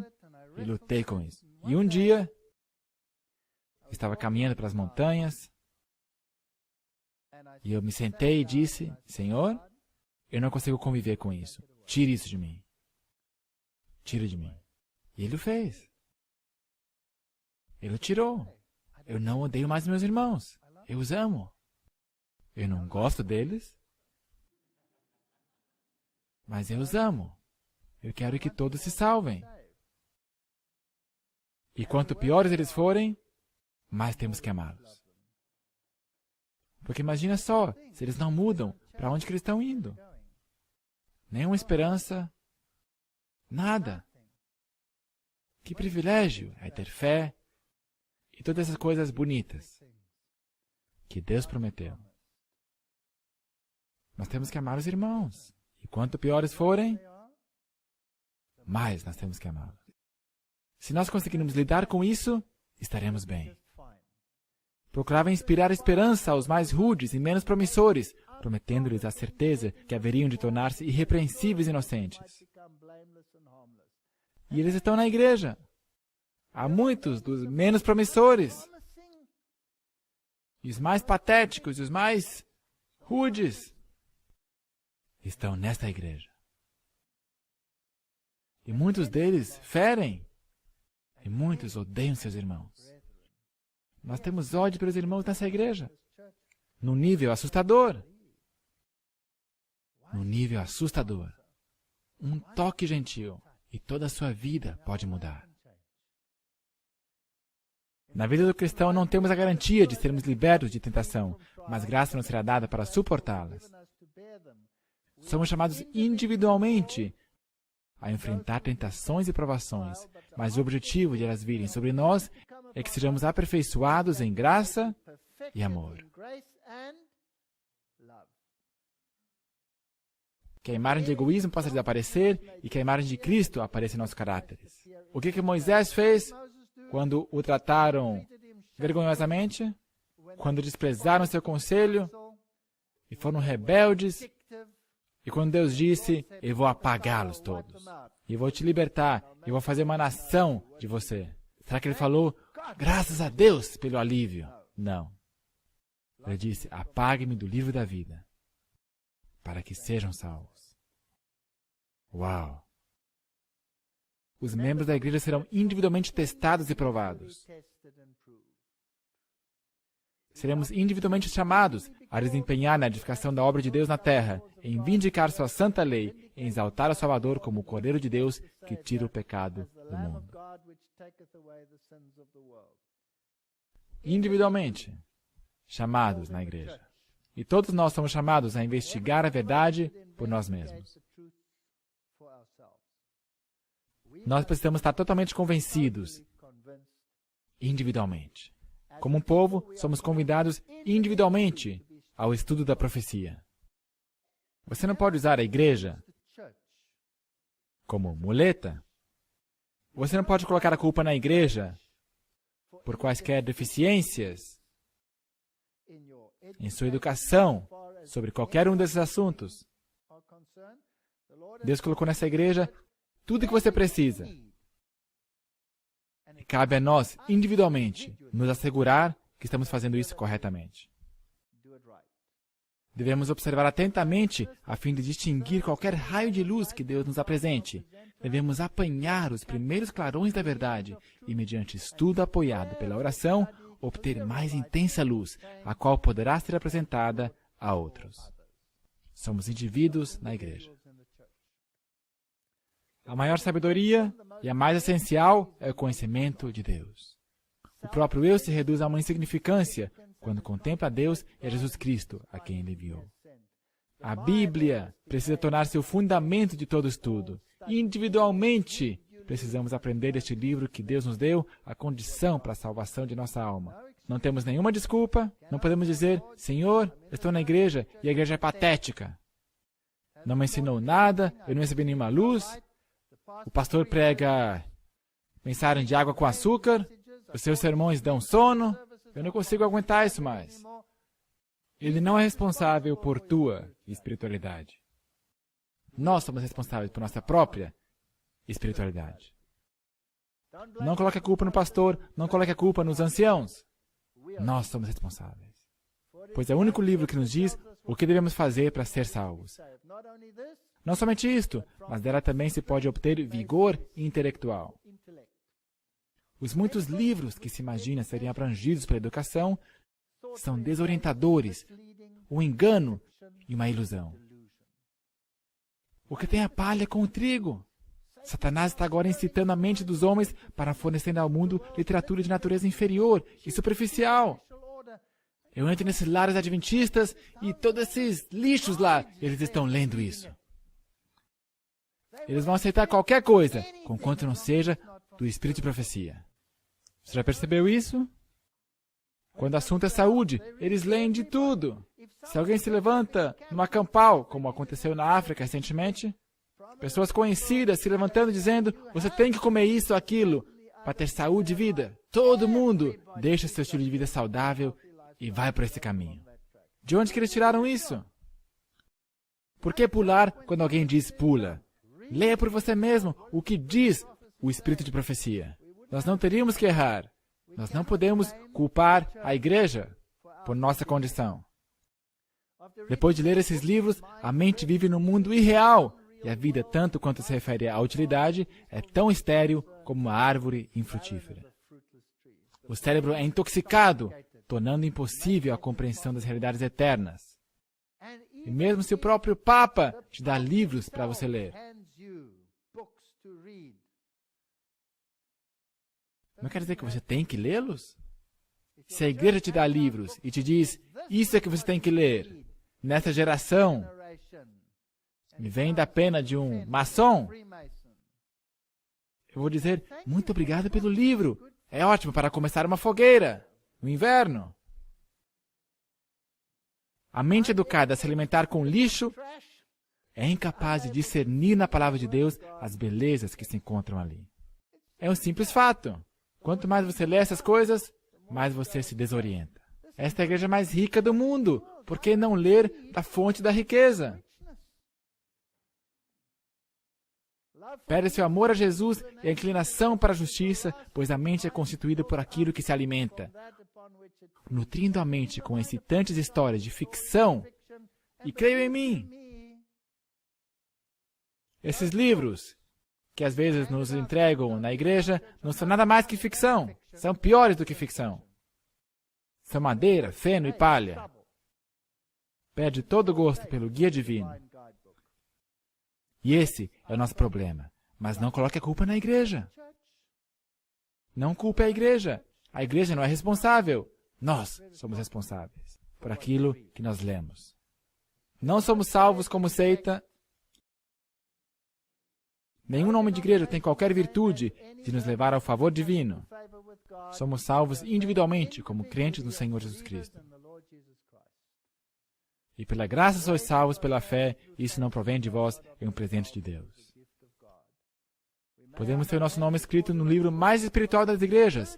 e lutei com isso. E um dia, eu estava caminhando pelas montanhas, e eu me sentei e disse: Senhor, eu não consigo conviver com isso. Tire isso de mim. Tire de mim. E Ele o fez. Ele o tirou. Eu não odeio mais meus irmãos. Eu os amo. Eu não gosto deles, mas eu os amo. Eu quero que todos se salvem. E quanto piores eles forem, mais temos que amá-los. Porque imagina só, se eles não mudam, para onde que eles estão indo? Nenhuma esperança, nada. Que privilégio é ter fé e todas essas coisas bonitas que Deus prometeu. Nós temos que amar os irmãos. E quanto piores forem, mais nós temos que amá-los. Se nós conseguirmos lidar com isso, estaremos bem. Procurava inspirar esperança aos mais rudes e menos promissores, prometendo-lhes a certeza que haveriam de tornar-se irrepreensíveis e inocentes. E eles estão na igreja. Há muitos dos menos promissores. E os mais patéticos e os mais rudes estão nesta igreja. E muitos deles ferem. E muitos odeiam seus irmãos. Nós temos ódio pelos irmãos nessa igreja. Num nível assustador. Num nível assustador. Um toque gentil e toda a sua vida pode mudar. Na vida do cristão não temos a garantia de sermos libertos de tentação, mas graça nos será dada para suportá-las. Somos chamados individualmente a enfrentar tentações e provações, mas o objetivo de elas virem sobre nós é que sejamos aperfeiçoados em graça e amor. Que a imagem de egoísmo possa desaparecer e que a imagem de Cristo apareça em nossos caráteres. O que Moisés fez quando o trataram vergonhosamente? Quando desprezaram seu conselho e foram rebeldes? E quando Deus disse, eu vou apagá-los todos. E vou te libertar. E vou fazer uma nação de você. Será que ele falou, graças a Deus pelo alívio? Não. Ele disse, apague-me do livro da vida, para que sejam salvos. Uau! Os membros da igreja serão individualmente testados e provados. Seremos individualmente chamados a desempenhar na edificação da obra de Deus na terra, em vindicar sua santa lei, em exaltar o Salvador como o Cordeiro de Deus que tira o pecado do mundo. Individualmente, chamados na igreja. E todos nós somos chamados a investigar a verdade por nós mesmos. Nós precisamos estar totalmente convencidos, individualmente. Como um povo, somos convidados individualmente ao estudo da profecia. Você não pode usar a igreja como muleta. Você não pode colocar a culpa na igreja por quaisquer deficiências em sua educação sobre qualquer um desses assuntos. Deus colocou nessa igreja tudo o que você precisa. E cabe a nós, individualmente, nos assegurar que estamos fazendo isso corretamente. Devemos observar atentamente a fim de distinguir qualquer raio de luz que Deus nos apresente. Devemos apanhar os primeiros clarões da verdade e, mediante estudo apoiado pela oração, obter mais intensa luz, a qual poderá ser apresentada a outros. Somos indivíduos na igreja. A maior sabedoria e a mais essencial é o conhecimento de Deus. O próprio eu se reduz a uma insignificância quando contempla a Deus e a Jesus Cristo, a quem Ele enviou. A Bíblia precisa tornar-se o fundamento de todo estudo. Individualmente, precisamos aprender este livro que Deus nos deu, a condição para a salvação de nossa alma. Não temos nenhuma desculpa, não podemos dizer, Senhor, estou na igreja e a igreja é patética. Não me ensinou nada, eu não recebi nenhuma luz. O pastor prega mensagem de água com açúcar, os seus sermões dão sono, eu não consigo aguentar isso mais. Ele não é responsável por tua espiritualidade. Nós somos responsáveis por nossa própria espiritualidade. Não coloque a culpa no pastor, não coloque a culpa nos anciãos. Nós somos responsáveis. Pois é o único livro que nos diz o que devemos fazer para ser salvos. Não somente isto, mas dela também se pode obter vigor intelectual. Os muitos livros que se imagina serem abrangidos pela educação são desorientadores, um engano e uma ilusão. O que tem a palha com o trigo? Satanás está agora incitando a mente dos homens para fornecer ao mundo literatura de natureza inferior e superficial. Eu entro nesses lares adventistas e todos esses lixos lá, eles estão lendo isso. Eles vão aceitar qualquer coisa, conquanto não seja do espírito de profecia. Você já percebeu isso? Quando o assunto é saúde, eles leem de tudo. Se alguém se levanta no acampal, como aconteceu na África recentemente, pessoas conhecidas se levantando dizendo, você tem que comer isso ou aquilo para ter saúde e vida. Todo mundo deixa seu estilo de vida saudável e vai por esse caminho. De onde que eles tiraram isso? Por que pular quando alguém diz pula? Leia por você mesmo o que diz o espírito de profecia. Nós não teríamos que errar. Nós não podemos culpar a igreja por nossa condição. Depois de ler esses livros, a mente vive num mundo irreal e a vida, tanto quanto se refere à utilidade, é tão estéril como uma árvore infrutífera. O cérebro é intoxicado, tornando impossível a compreensão das realidades eternas. E mesmo se o próprio Papa te dá livros para você ler, não quer dizer que você tem que lê-los? Se a igreja te dá livros e te diz, isso é que você tem que ler, nessa geração, me vem da pena de um maçom, eu vou dizer, muito obrigado pelo livro, é ótimo para começar uma fogueira, no inverno. A mente educada a se alimentar com lixo é incapaz de discernir na palavra de Deus as belezas que se encontram ali. É um simples fato. Quanto mais você lê essas coisas, mais você se desorienta. Esta é a igreja mais rica do mundo. Por que não ler da fonte da riqueza? Perde seu amor a Jesus e a inclinação para a justiça, pois a mente é constituída por aquilo que se alimenta. Nutrindo a mente com excitantes histórias de ficção, e creio em mim. Esses livros, que às vezes nos entregam na igreja, não são nada mais que ficção. São piores do que ficção. São madeira, feno e palha. Perde todo o gosto pelo guia divino. E esse é o nosso problema. Mas não coloque a culpa na igreja. Não culpe a igreja. A igreja não é responsável. Nós somos responsáveis por aquilo que nós lemos. Não somos salvos como seita. Nenhum nome de igreja tem qualquer virtude de nos levar ao favor divino. Somos salvos individualmente como crentes no Senhor Jesus Cristo. E pela graça sois salvos pela fé, isso não provém de vós, é um presente de Deus. Podemos ter o nosso nome escrito no livro mais espiritual das igrejas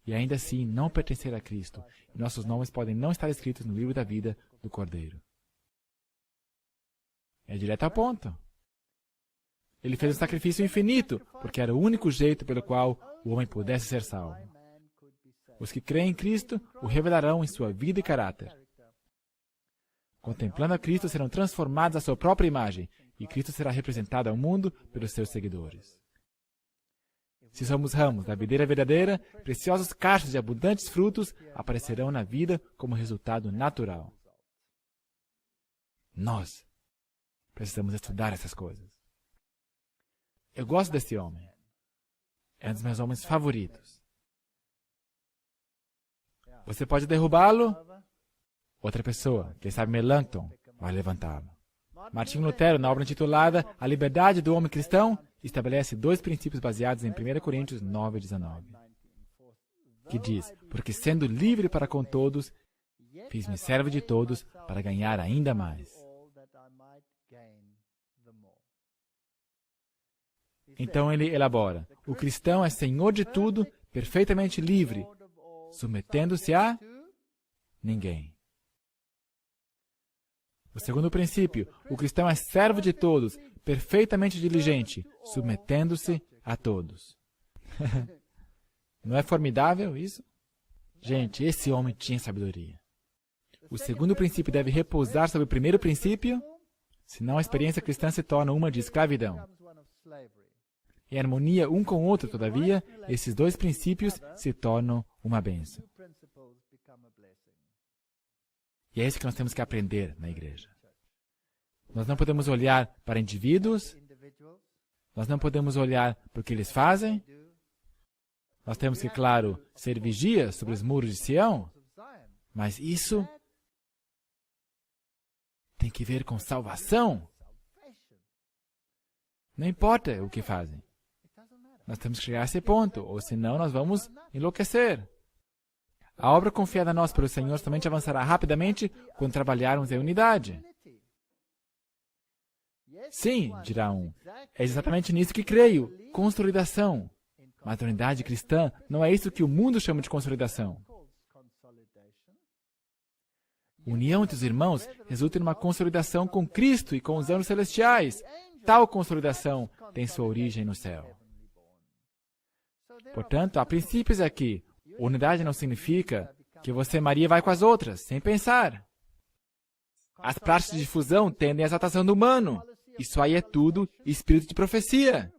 e ainda assim não pertencer a Cristo. E nossos nomes podem não estar escritos no livro da vida do Cordeiro. É direto ao ponto. Ele fez um sacrifício infinito, porque era o único jeito pelo qual o homem pudesse ser salvo. Os que creem em Cristo o revelarão em sua vida e caráter. Contemplando a Cristo, serão transformados à sua própria imagem, e Cristo será representado ao mundo pelos seus seguidores. Se somos ramos da videira verdadeira, preciosos cachos de abundantes frutos aparecerão na vida como resultado natural. Nós precisamos estudar essas coisas. Eu gosto desse homem. É um dos meus homens favoritos. Você pode derrubá-lo, outra pessoa, quem sabe Melanchthon, vai levantá-lo. Martinho Lutero, na obra intitulada A Liberdade do Homem Cristão, estabelece 2 princípios baseados em 1 Coríntios 9:19, que diz, porque sendo livre para com todos, fiz-me servo de todos para ganhar ainda mais. Então ele elabora, o cristão é senhor de tudo, perfeitamente livre, submetendo-se a ninguém. O segundo princípio, o cristão é servo de todos, perfeitamente diligente, submetendo-se a todos. Não é formidável isso? Gente, esse homem tinha sabedoria. O segundo princípio deve repousar sobre o primeiro princípio, senão a experiência cristã se torna uma de escravidão. Em harmonia um com o outro, todavia, esses 2 princípios se tornam uma bênção. E é isso que nós temos que aprender na igreja. Nós não podemos olhar para indivíduos Nós não podemos olhar para o que eles fazem. Nós temos que, claro, ser vigias sobre os muros de Sião. Mas isso tem que ver com salvação. Não importa o que fazem. Nós temos que chegar a esse ponto, ou senão nós vamos enlouquecer. A obra confiada a nós pelo Senhor somente avançará rapidamente quando trabalharmos em unidade. Sim, dirá um, é exatamente nisso que creio, consolidação. Mas a unidade cristã não é isso que o mundo chama de consolidação. União entre os irmãos resulta em uma consolidação com Cristo e com os anos celestiais. Tal consolidação tem sua origem no céu. Portanto, há princípios aqui. Unidade não significa que você, Maria, vai com as outras, sem pensar. As práticas de difusão tendem à exaltação do humano. Isso aí é tudo espírito de profecia.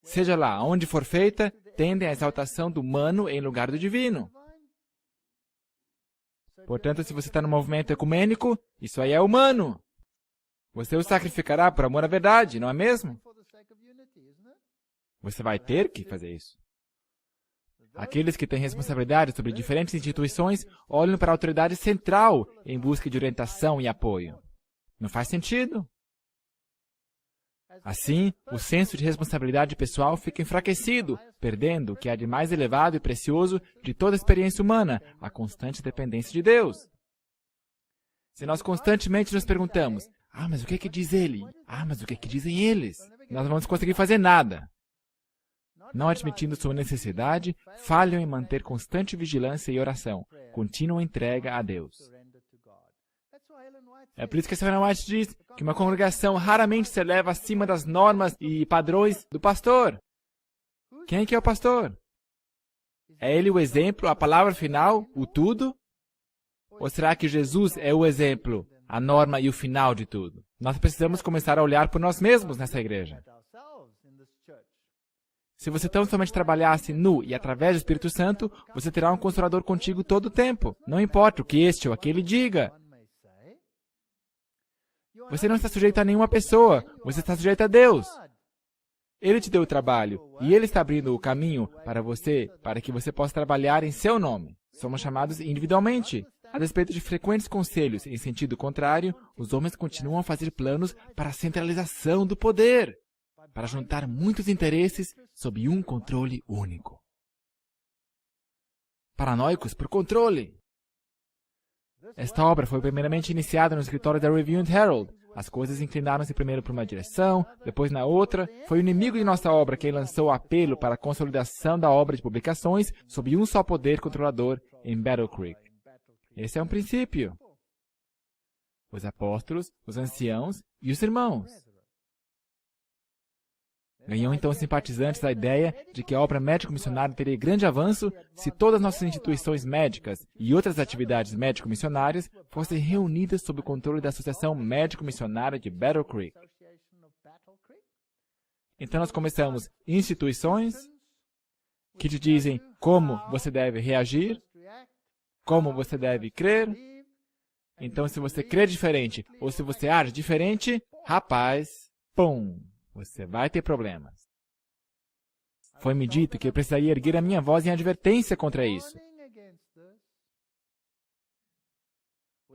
Seja lá onde for feita, tendem à exaltação do humano em lugar do divino. Portanto, se você está no movimento ecumênico, isso aí é humano. Você o sacrificará por amor à verdade, não é mesmo? Você vai ter que fazer isso. Aqueles que têm responsabilidade sobre diferentes instituições olham para a autoridade central em busca de orientação e apoio. Não faz sentido. Assim, o senso de responsabilidade pessoal fica enfraquecido, perdendo o que há de mais elevado e precioso de toda a experiência humana, a constante dependência de Deus. Se nós constantemente nos perguntamos, mas o que é que diz ele? Mas o que é que dizem eles? Nós não vamos conseguir fazer nada. Não admitindo sua necessidade, falham em manter constante vigilância e oração, contínua entrega a Deus. É por isso que a Ellen White diz que uma congregação raramente se eleva acima das normas e padrões do pastor. Quem é que é o pastor? É ele o exemplo, a palavra final, o tudo? Ou será que Jesus é o exemplo, a norma e o final de tudo? Nós precisamos começar a olhar por nós mesmos nessa igreja. Se você tão somente trabalhasse nu e através do Espírito Santo, você terá um Consolador contigo todo o tempo. Não importa o que este ou aquele diga. Você não está sujeito a nenhuma pessoa, você está sujeito a Deus. Ele te deu o trabalho e Ele está abrindo o caminho para você, para que você possa trabalhar em seu nome. Somos chamados individualmente. A despeito de frequentes conselhos em sentido contrário, os homens continuam a fazer planos para a centralização do poder, para juntar muitos interesses sob um controle único. Paranoicos por controle. Esta obra foi primeiramente iniciada no escritório da Review and Herald. As coisas inclinaram-se primeiro para uma direção, depois na outra. Foi o inimigo de nossa obra quem lançou o apelo para a consolidação da obra de publicações sob um só poder controlador em Battle Creek. Esse é um princípio. Os apóstolos, os anciãos e os irmãos. Ganhou então simpatizantes a ideia de que a obra médico-missionária teria grande avanço se todas as nossas instituições médicas e outras atividades médico-missionárias fossem reunidas sob o controle da Associação Médico-Missionária de Battle Creek. Então nós começamos instituições que te dizem como você deve reagir, como você deve crer. Então, se você crê diferente ou se você age diferente, rapaz, pum! Você vai ter problemas. Foi-me dito que eu precisaria erguer a minha voz em advertência contra isso.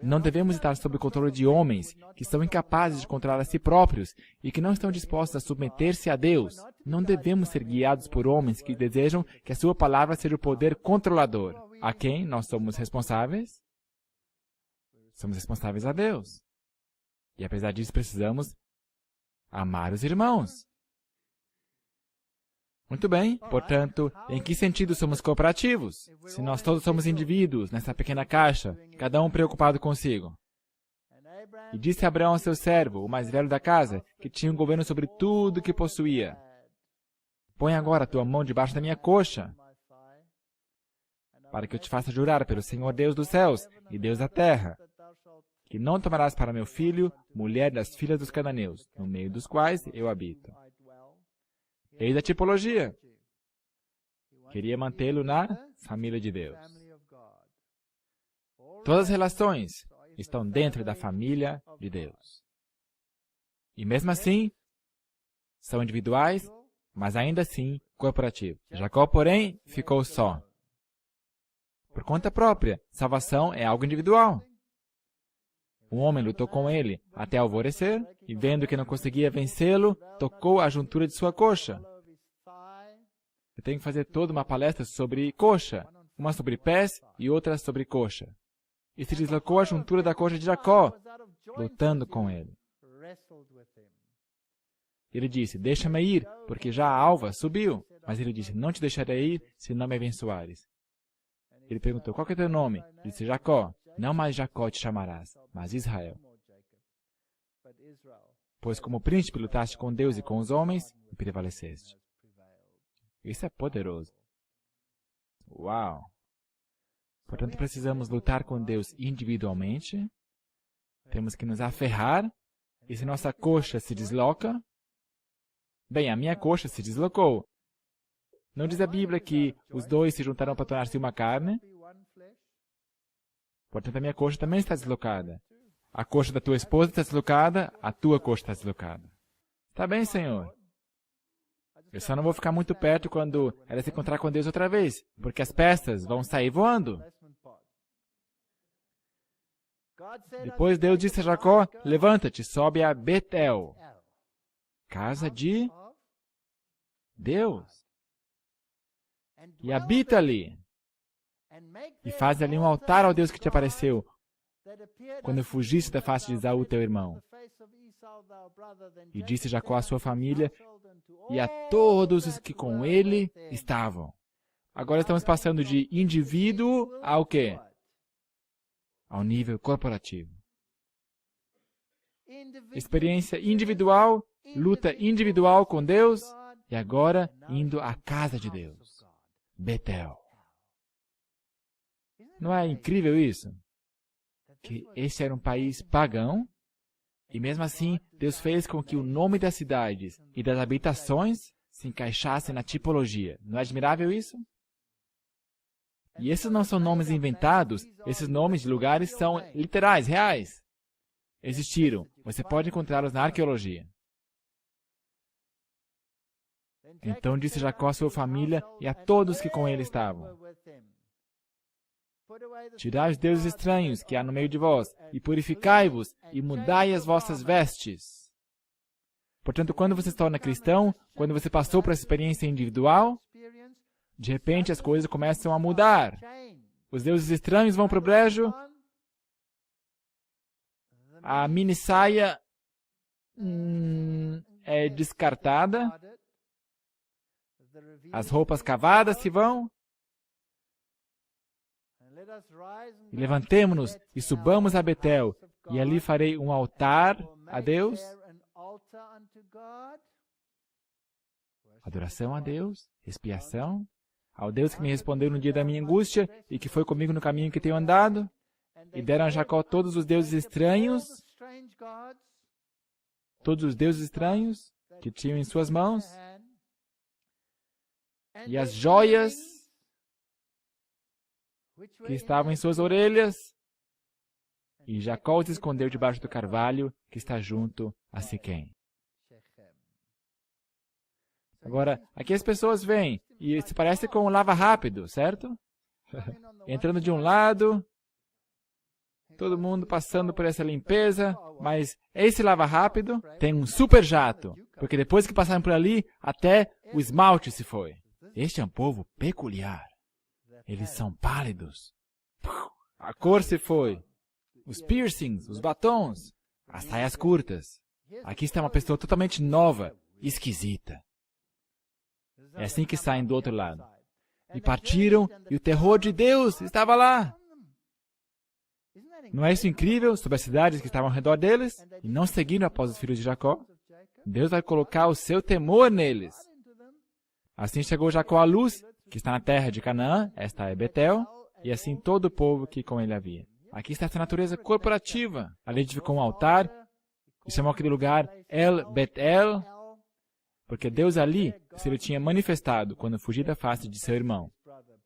Não devemos estar sob o controle de homens que são incapazes de controlar a si próprios e que não estão dispostos a submeter-se a Deus. Não devemos ser guiados por homens que desejam que a sua palavra seja o poder controlador. A quem nós somos responsáveis? Somos responsáveis a Deus. E apesar disso, precisamos amar os irmãos. Muito bem, portanto, em que sentido somos cooperativos? Se nós todos somos indivíduos nessa pequena caixa, cada um preocupado consigo. E disse Abraão ao seu servo, o mais velho da casa, que tinha um governo sobre tudo que possuía: põe agora a tua mão debaixo da minha coxa, para que eu te faça jurar pelo Senhor Deus dos céus e Deus da terra, que não tomarás para meu filho mulher das filhas dos cananeus, no meio dos quais eu habito. Eis a tipologia. Queria mantê-lo na família de Deus. Todas as relações estão dentro da família de Deus. E mesmo assim, são individuais, mas ainda assim corporativos. Jacó, porém, ficou só. Por conta própria, salvação é algo individual. O homem lutou com ele até alvorecer, e vendo que não conseguia vencê-lo, tocou a juntura de sua coxa. Eu tenho que fazer toda uma palestra sobre coxa, uma sobre pés e outra sobre coxa. E se deslocou a juntura da coxa de Jacó, lutando com ele. Ele disse, deixa-me ir, porque já a alva subiu. Mas ele disse, não te deixarei ir, se não me abençoares. Ele perguntou, qual que é teu nome? Ele disse, Jacó. Não mais Jacó te chamarás, mas Israel. Pois como príncipe lutaste com Deus e com os homens, e prevaleceste. Isso é poderoso. Uau! Portanto, precisamos lutar com Deus individualmente. Temos que nos aferrar. E se nossa coxa se desloca... Bem, a minha coxa se deslocou. Não diz a Bíblia que os dois se juntaram para tornar-se uma carne? Portanto, a minha coxa também está deslocada. A coxa da tua esposa está deslocada, a tua coxa está deslocada. Está bem, Senhor. Eu só não vou ficar muito perto quando ela se encontrar com Deus outra vez, porque as peças vão sair voando. Depois Deus disse a Jacó, levanta-te, sobe a Betel, casa de Deus, e habita ali, e faz ali um altar ao Deus que te apareceu, quando fugiste da face de Esaú, teu irmão. E disse Jacó à sua família e a todos os que com ele estavam. Agora estamos passando de indivíduo ao quê? Ao nível corporativo. Experiência individual, luta individual com Deus, e agora indo à casa de Deus. Betel. Não é incrível isso? Que esse era um país pagão, e mesmo assim, Deus fez com que o nome das cidades e das habitações se encaixassem na tipologia. Não é admirável isso? E esses não são nomes inventados, esses nomes de lugares são literais, reais. Existiram. Você pode encontrá-los na arqueologia. Então disse Jacó à sua família e a todos que com ele estavam: tirai os deuses estranhos que há no meio de vós, e purificai-vos, e mudai as vossas vestes. Portanto, quando você se torna cristão, quando você passou por essa experiência individual, de repente as coisas começam a mudar. Os deuses estranhos vão para o brejo, a mini saia é descartada, as roupas cavadas se vão, e levantemo-nos e subamos a Betel, e ali farei um altar a Deus, adoração a Deus, expiação, ao Deus que me respondeu no dia da minha angústia e que foi comigo no caminho que tenho andado, e deram a Jacó todos os deuses estranhos que tinham em suas mãos, e as joias que estavam em suas orelhas, e Jacó os escondeu debaixo do carvalho que está junto a Siquém. Agora, aqui as pessoas vêm e se parece com um lava rápido, certo? Entrando de um lado, todo mundo passando por essa limpeza, mas esse lava rápido tem um super jato, porque depois que passaram por ali, até o esmalte se foi. Este é um povo peculiar. Eles são pálidos. A cor se foi. Os piercings, os batons, as saias curtas. Aqui está uma pessoa totalmente nova, esquisita. É assim que saem do outro lado. E partiram, e o terror de Deus estava lá. Não é isso incrível sobre as cidades que estavam ao redor deles? E não seguiram após os filhos de Jacó? Deus vai colocar o seu temor neles. Assim chegou Jacó à luz, que está na terra de Canaã, esta é Betel, e assim todo o povo que com ele havia. Aqui está essa natureza corporativa. Ali edificou um altar, e chamou aquele lugar El Betel, porque Deus ali se lhe tinha manifestado quando fugia da face de seu irmão.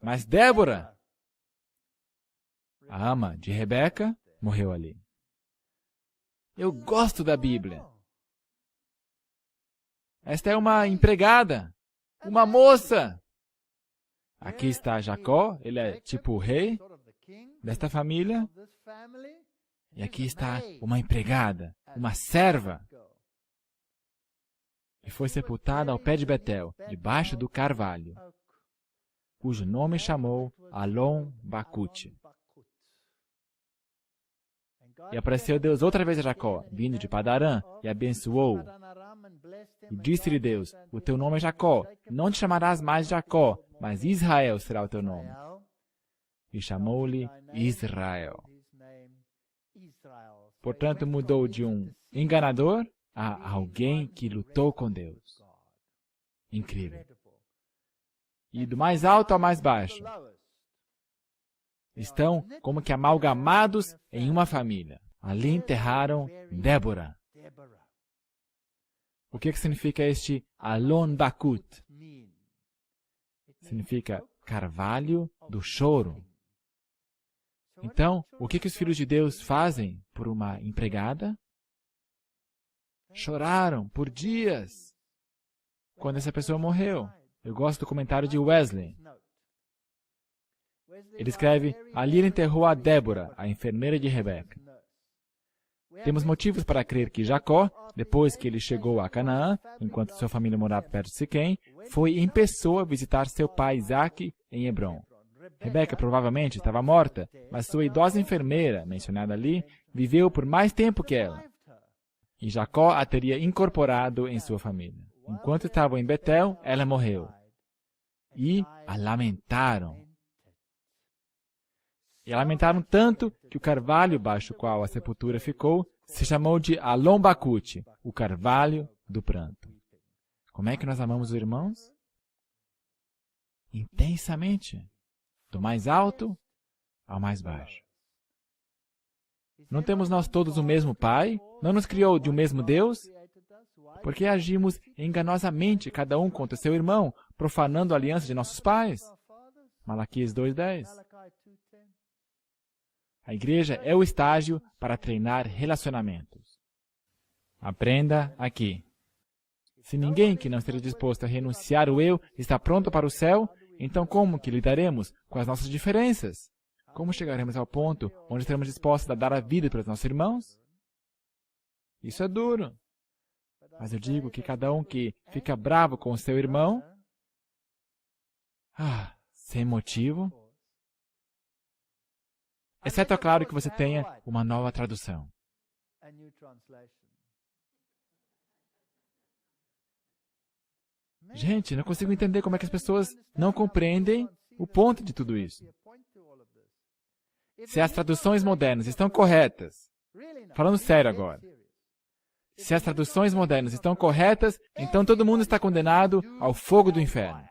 Mas Débora, a ama de Rebeca, morreu ali. Eu gosto da Bíblia. Esta é uma empregada, uma moça. Aqui está Jacó, ele é tipo o rei desta família. E aqui está uma empregada, uma serva. E foi sepultada ao pé de Betel, debaixo do carvalho, cujo nome chamou Alon Bacute. E apareceu Deus outra vez a Jacó, vindo de Padarã, e abençoou-o. E disse-lhe Deus, o teu nome é Jacó, não te chamarás mais Jacó, mas Israel será o teu nome. E chamou-lhe Israel. Portanto, mudou de um enganador a alguém que lutou com Deus. Incrível. E do mais alto ao mais baixo, estão como que amalgamados em uma família. Ali enterraram Débora. O que significa este Alon Bacute? Significa carvalho do choro. Então, o que os filhos de Deus fazem por uma empregada? Choraram por dias quando essa pessoa morreu. Eu gosto do comentário de Wesley. Ele escreve, ali ele enterrou a Débora, a enfermeira de Rebeca. Temos motivos para crer que Jacó, depois que ele chegou a Canaã, enquanto sua família morava perto de Siquém, foi em pessoa visitar seu pai Isaque em Hebrom. Rebeca provavelmente estava morta, mas sua idosa enfermeira, mencionada ali, viveu por mais tempo que ela. E Jacó a teria incorporado em sua família. Enquanto estavam em Betel, ela morreu. E a lamentaram. E a lamentaram tanto que o carvalho baixo o qual a sepultura ficou se chamou de Alon Bacute, o carvalho do pranto. Como é que nós amamos os irmãos? Intensamente. Do mais alto ao mais baixo. Não temos nós todos o mesmo Pai? Não nos criou de um mesmo Deus? Por que agimos enganosamente, cada um contra seu irmão, profanando a aliança de nossos pais? Malaquias 2:10. A igreja é o estágio para treinar relacionamentos. Aprenda aqui. Se ninguém que não esteja disposto a renunciar o eu está pronto para o céu, então como que lidaremos com as nossas diferenças? Como chegaremos ao ponto onde estaremos dispostos a dar a vida para os nossos irmãos? Isso é duro. Mas eu digo que cada um que fica bravo com o seu irmão, sem motivo, exceto, é claro, que você tenha uma nova tradução. Gente, não consigo entender como é que as pessoas não compreendem o ponto de tudo isso. Se as traduções modernas estão corretas, falando sério agora, se as traduções modernas estão corretas, então todo mundo está condenado ao fogo do inferno.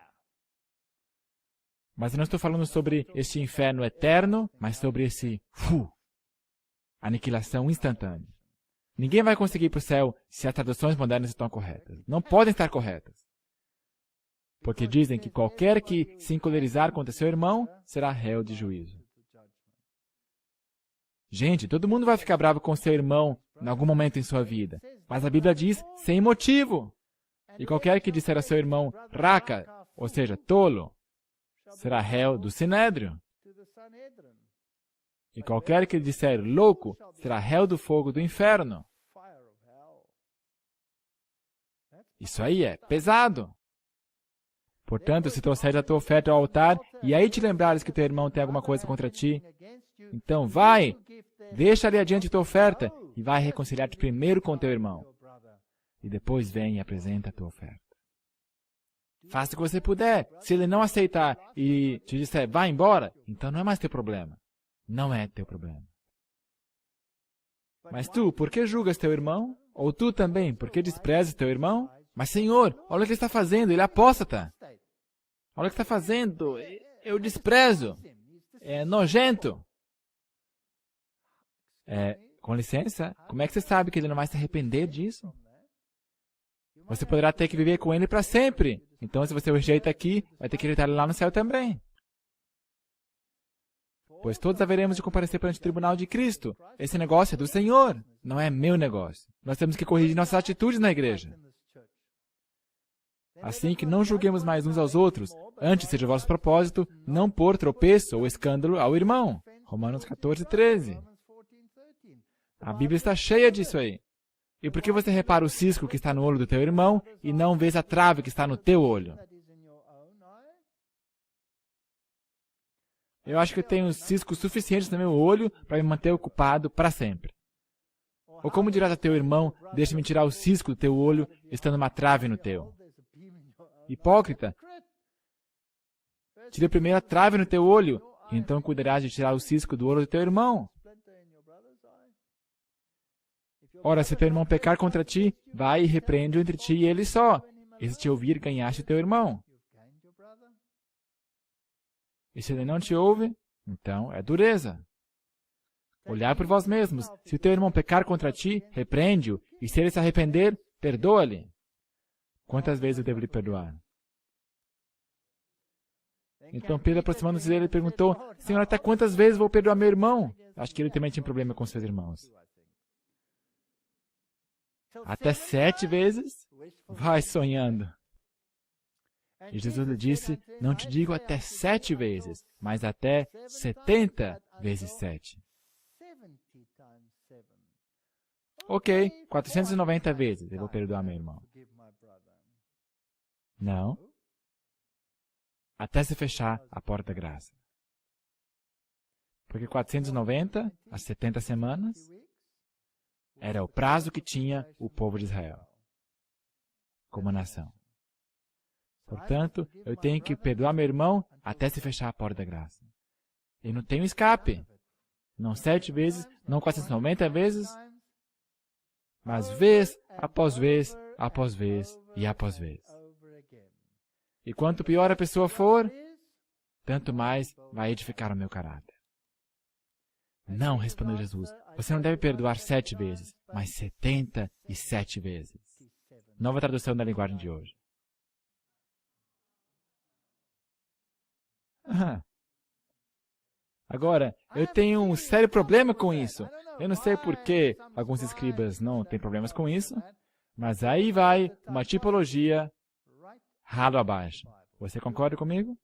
Mas eu não estou falando sobre este inferno eterno, mas sobre esse aniquilação instantânea. Ninguém vai conseguir ir para o céu se as traduções modernas estão corretas. Não podem estar corretas. Porque dizem que qualquer que se encolerizar contra seu irmão será réu de juízo. Gente, todo mundo vai ficar bravo com seu irmão em algum momento em sua vida. Mas a Bíblia diz sem motivo. E qualquer que disser a seu irmão raca, ou seja, tolo, será réu do sinédrio. E qualquer que disser louco, será réu do fogo do inferno. Isso aí é pesado. Portanto, se trouxeres a tua oferta ao altar, e aí te lembrares que teu irmão tem alguma coisa contra ti, então vai, deixa ali adiante tua oferta, e vai reconciliar-te primeiro com teu irmão. E depois vem e apresenta a tua oferta. Faça o que você puder. Se ele não aceitar e te disser, vá embora, então não é mais teu problema. Não é teu problema. Mas tu, por que julgas teu irmão? Ou tu também, por que desprezas teu irmão? Mas, Senhor, olha o que ele está fazendo, ele é apóstata. Olha o que está fazendo, eu desprezo. É nojento. Com licença, como é que você sabe que ele não vai se arrepender disso? Você poderá ter que viver com ele para sempre. Então, se você o rejeita aqui, vai ter que rejeitar ele lá no céu também. Pois todos haveremos de comparecer perante o tribunal de Cristo. Esse negócio é do Senhor, não é meu negócio. Nós temos que corrigir nossas atitudes na igreja. Assim que não julguemos mais uns aos outros, antes seja o vosso propósito não pôr tropeço ou escândalo ao irmão. Romanos 14:13. A Bíblia está cheia disso aí. E por que você repara o cisco que está no olho do teu irmão e não vês a trave que está no teu olho? Eu acho que eu tenho ciscos suficientes no meu olho para me manter ocupado para sempre. Ou como dirás a teu irmão, deixa-me tirar o cisco do teu olho, estando uma trave no teu. Hipócrita, tira primeiro a trave no teu olho, e então cuidarás de tirar o cisco do olho do teu irmão. Ora, se teu irmão pecar contra ti, vai e repreende-o entre ti e ele só. E se te ouvir, ganhaste o teu irmão. E se ele não te ouve, então é dureza. Olhai por vós mesmos. Se teu irmão pecar contra ti, repreende-o. E se ele se arrepender, perdoa-lhe. Quantas vezes eu devo lhe perdoar? Então Pedro, aproximando-se dele, perguntou, Senhor, até quantas vezes vou perdoar meu irmão? Acho que ele também tinha problema com seus irmãos. Até 7 vezes? Vai sonhando. E Jesus lhe disse, não te digo até 7 vezes, mas até 70 vezes 7. Ok, 490 vezes eu vou perdoar meu irmão. Não. Até se fechar a porta da graça. Porque 490, as 70 semanas, era o prazo que tinha o povo de Israel como nação. Portanto, eu tenho que perdoar meu irmão até se fechar a porta da graça. Eu não tenho escape. Não 7 vezes, não 490 vezes, mas vez após vez, após vez e após vez. E quanto pior a pessoa for, tanto mais vai edificar o meu caráter. Não, respondeu Jesus, você não deve perdoar 7 vezes, mas 77 vezes. Nova tradução da linguagem de hoje. Agora, eu tenho um sério problema com isso. Eu não sei por que alguns escribas não têm problemas com isso, mas aí vai uma tipologia ralo abaixo. Você concorda comigo?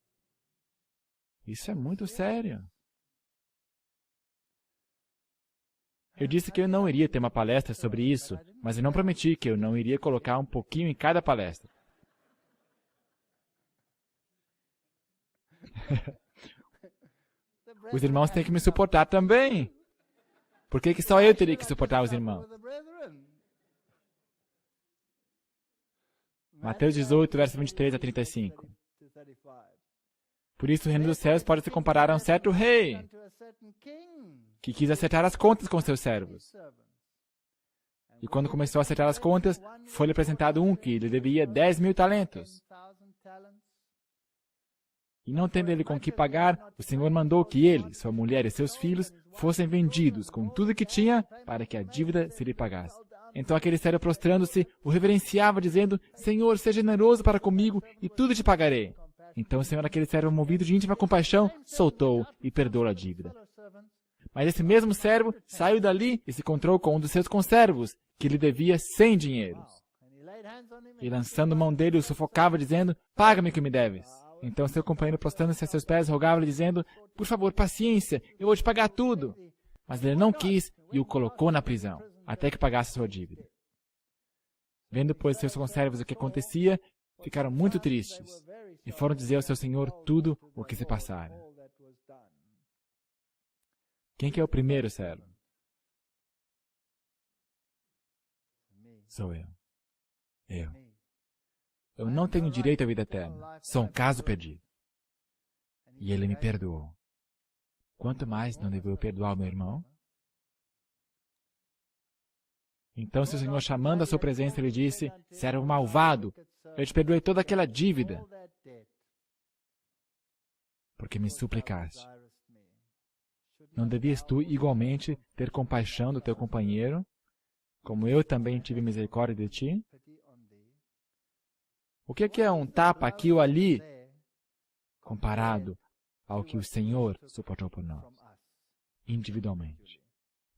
Isso é muito sério. Eu disse que eu não iria ter uma palestra sobre isso, mas eu não prometi que eu não iria colocar um pouquinho em cada palestra. Os irmãos têm que me suportar também. Por que só eu teria que suportar os irmãos? Mateus 18, verso 23 a 35. Por isso o reino dos céus pode se comparar a um certo rei que quis acertar as contas com seus servos. E quando começou a acertar as contas, foi-lhe apresentado um que lhe devia 10.000 talentos. E não tendo ele com que pagar, o Senhor mandou que ele, sua mulher e seus filhos fossem vendidos com tudo que tinha para que a dívida se lhe pagasse. Então aquele servo, prostrando-se, o reverenciava, dizendo, Senhor, seja generoso para comigo e tudo te pagarei. Então o Senhor, aquele servo, movido de íntima compaixão, soltou e perdoou a dívida. Mas esse mesmo servo saiu dali e se encontrou com um dos seus conservos, que lhe devia 100 dinheiros. E lançando mão dele, o sufocava, dizendo, paga-me o que me deves. Então seu companheiro, prostrando-se a seus pés, rogava-lhe, dizendo, por favor, paciência, eu vou te pagar tudo. Mas ele não quis e o colocou na prisão, até que pagasse sua dívida. Vendo, pois, seus conservos o que acontecia, ficaram muito tristes e foram dizer ao seu senhor tudo o que se passara. Quem que é o primeiro servo? Sou eu. Eu não tenho direito à vida eterna. Sou um caso perdido. E ele me perdoou. Quanto mais não devo eu perdoar o meu irmão? Então seu senhor, chamando a sua presença, lhe disse, servo malvado, eu te perdoei toda aquela dívida, porque me suplicaste. Não devias tu igualmente ter compaixão do teu companheiro, como eu também tive misericórdia de ti? O que é um tapa aqui ou ali, comparado ao que o Senhor suportou por nós, individualmente?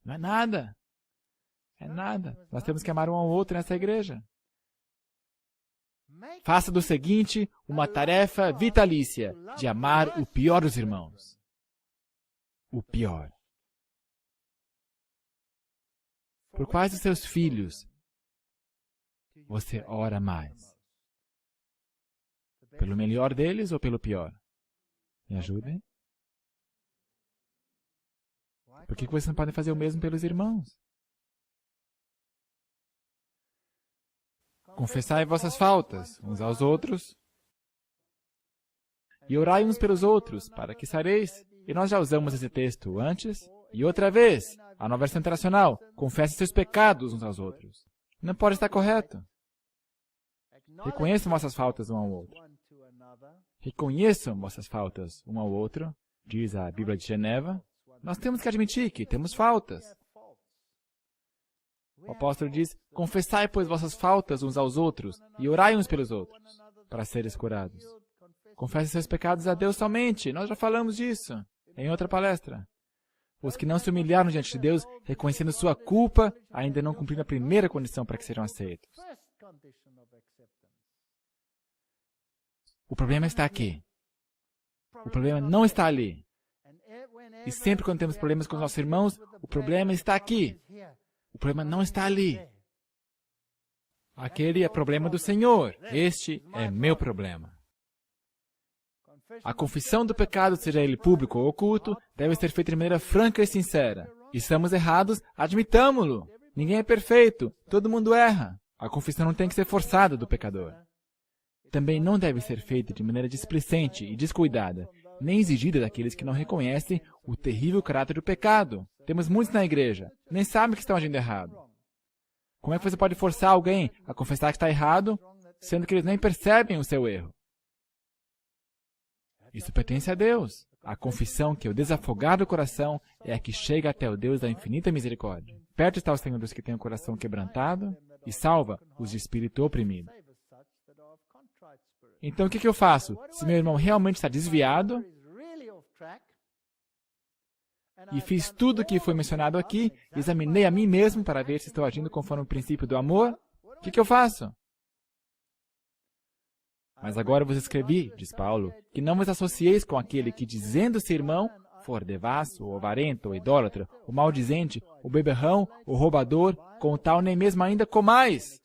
Não é nada. É nada. Nós temos que amar um ao outro nessa igreja. Faça do seguinte uma tarefa vitalícia de amar o pior dos irmãos. O pior. Por quais dos seus filhos você ora mais? Pelo melhor deles ou pelo pior? Me ajudem? Por que vocês não podem fazer o mesmo pelos irmãos? Confessai vossas faltas uns aos outros e orai uns pelos outros, para que sareis. E nós já usamos esse texto antes. E outra vez, a nova versão internacional, confesse seus pecados uns aos outros. Não pode estar correto. Reconheçam vossas faltas um ao outro. Reconheçam vossas faltas um ao outro, diz a Bíblia de Geneva. Nós temos que admitir que temos faltas. O apóstolo diz, confessai, pois, vossas faltas uns aos outros e orai uns pelos outros, para seres curados. Confesse seus pecados a Deus somente. Nós já falamos disso em outra palestra. Os que não se humilharam diante de Deus, reconhecendo sua culpa, ainda não cumpriram a primeira condição para que sejam aceitos. O problema está aqui. O problema não está ali. E sempre quando temos problemas com os nossos irmãos, o problema está aqui. O problema não está ali. Aquele é problema do Senhor. Este é meu problema. A confissão do pecado, seja ele público ou oculto, deve ser feita de maneira franca e sincera. Estamos errados, admitamo-lo. Ninguém é perfeito, todo mundo erra. A confissão não tem que ser forçada do pecador. Também não deve ser feita de maneira displicente e descuidada, nem exigida daqueles que não reconhecem o terrível caráter do pecado. Temos muitos na igreja, nem sabem que estão agindo errado. Como é que você pode forçar alguém a confessar que está errado, sendo que eles nem percebem o seu erro? Isso pertence a Deus. A confissão que é o desafogar do coração é a que chega até o Deus da infinita misericórdia. Perto está o Senhor dos que têm o coração quebrantado e salva os de espírito oprimido. Então, o que eu faço? Se meu irmão realmente está desviado e fiz tudo o que foi mencionado aqui, examinei a mim mesmo para ver se estou agindo conforme o princípio do amor, o que eu faço? Mas agora vos escrevi, diz Paulo, que não vos associeis com aquele que, dizendo-se irmão, for devasso, ou avarento, ou idólatra, ou maldizente, ou beberrão, ou roubador, com tal nem mesmo ainda comais.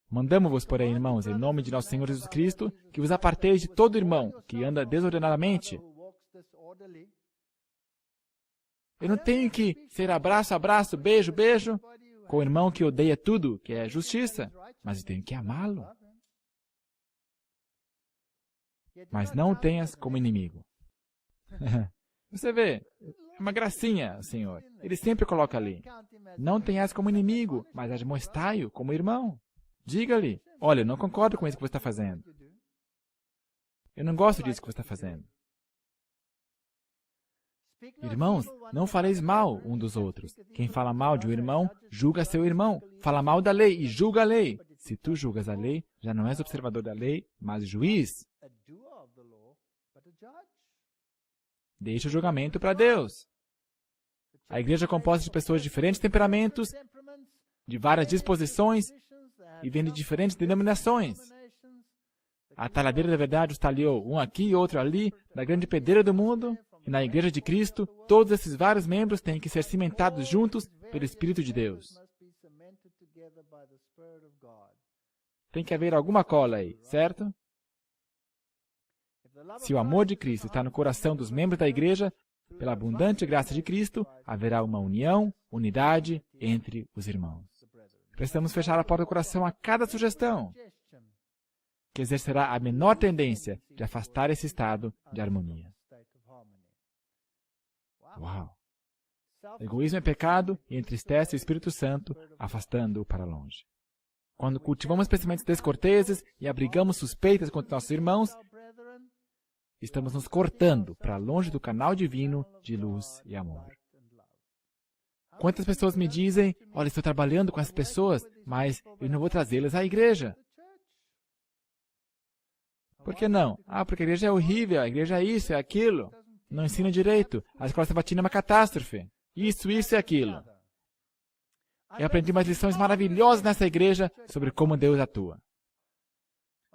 Mandamo-vos, porém, irmãos, em nome de nosso Senhor Jesus Cristo, que vos aparteis de todo irmão que anda desordenadamente. Eu não tenho que ser abraço, abraço, beijo, beijo, com o irmão que odeia tudo, que é justiça, mas eu tenho que amá-lo. Mas não o tenhas como inimigo. Você vê, é uma gracinha, Senhor. Ele sempre coloca ali. Não tenhas como inimigo, mas admoestai-o como irmão. Diga-lhe, olha, eu não concordo com isso que você está fazendo. Eu não gosto disso que você está fazendo. Irmãos, não fareis mal um dos outros. Quem fala mal de um irmão, julga seu irmão. Fala mal da lei e julga a lei. Se tu julgas a lei, já não és observador da lei, mas juiz. Deixa o julgamento para Deus. A igreja é composta de pessoas de diferentes temperamentos, de várias disposições e vem de diferentes denominações. A talhadeira da verdade os talhou, um aqui e outro ali, da grande pedreira do mundo. E na Igreja de Cristo, todos esses vários membros têm que ser cimentados juntos pelo Espírito de Deus. Tem que haver alguma cola aí, certo? Se o amor de Cristo está no coração dos membros da Igreja, pela abundante graça de Cristo, haverá uma união, unidade entre os irmãos. Precisamos fechar a porta do coração a cada sugestão que exercerá a menor tendência de afastar esse estado de harmonia. Uau! Egoísmo é pecado e entristece o Espírito Santo, afastando-o para longe. Quando cultivamos pensamentos descorteses e abrigamos suspeitas contra nossos irmãos, estamos nos cortando para longe do canal divino de luz e amor. Quantas pessoas me dizem, olha, estou trabalhando com essas pessoas, mas eu não vou trazê-las à igreja. Por que não? Porque a igreja é horrível, a igreja é isso, é aquilo. Não ensina direito. A escola sabatina é uma catástrofe. Isso e aquilo. Eu aprendi umas lições maravilhosas nessa igreja sobre como Deus atua.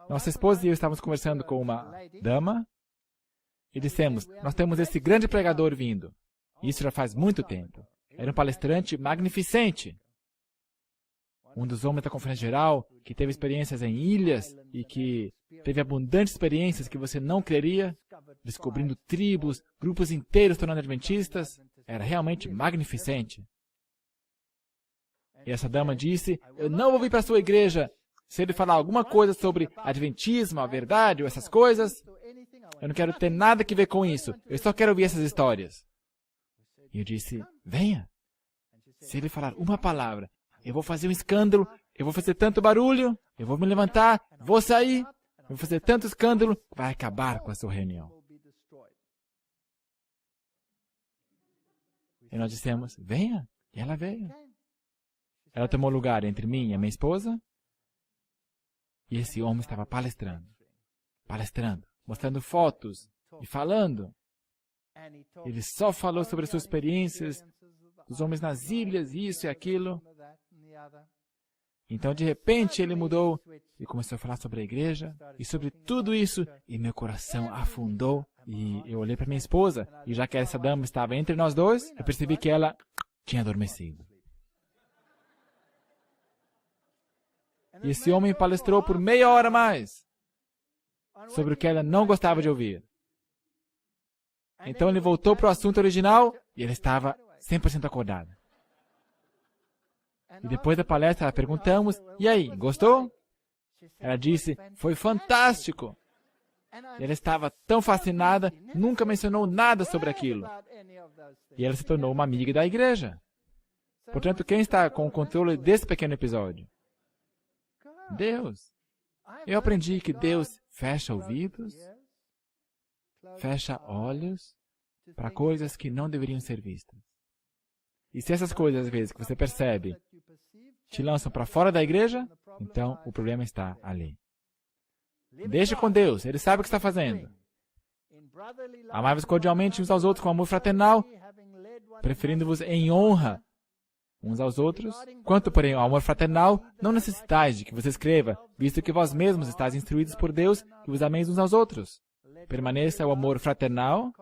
Nossa esposa e eu estávamos conversando com uma dama e dissemos, nós temos esse grande pregador vindo. Isso já faz muito tempo. Era um palestrante magnificente. Um dos homens da Conferência Geral, que teve experiências em ilhas e que teve abundantes experiências que você não creria, descobrindo tribos, grupos inteiros tornando adventistas. Era realmente magnificente. E essa dama disse, eu não vou vir para a sua igreja se ele falar alguma coisa sobre adventismo, a verdade ou essas coisas. Eu não quero ter nada que ver com isso. Eu só quero ouvir essas histórias. E eu disse, venha. Se ele falar uma palavra, eu vou fazer um escândalo, eu vou fazer tanto barulho, eu vou me levantar, vou sair, eu vou fazer tanto escândalo, vai acabar com a sua reunião. E nós dissemos, venha. E ela veio. Ela tomou lugar entre mim e a minha esposa. E esse homem estava palestrando, mostrando fotos e falando. Ele só falou sobre suas experiências, dos homens nas ilhas, isso e aquilo. Então, de repente, ele mudou e começou a falar sobre a igreja e sobre tudo isso. E meu coração afundou. E eu olhei para minha esposa, e já que essa dama estava entre nós dois, eu percebi que ela tinha adormecido. E esse homem palestrou por meia hora mais sobre o que ela não gostava de ouvir. Então ele voltou para o assunto original e ela estava 100% acordada. E depois da palestra, perguntamos, e aí, gostou? Ela disse, foi fantástico. E ela estava tão fascinada, nunca mencionou nada sobre aquilo. E ela se tornou uma amiga da igreja. Portanto, quem está com o controle desse pequeno episódio? Deus. Eu aprendi que Deus fecha ouvidos, fecha olhos para coisas que não deveriam ser vistas. E se essas coisas, às vezes, que você percebe, te lançam para fora da igreja, então o problema está ali. Deixe com Deus, Ele sabe o que está fazendo. Amai-vos cordialmente uns aos outros com amor fraternal, preferindo-vos em honra uns aos outros. Quanto, porém, ao amor fraternal, não necessitais de que você escreva, visto que vós mesmos estáis instruídos por Deus, que vos ameis uns aos outros. Permaneça o amor fraternal.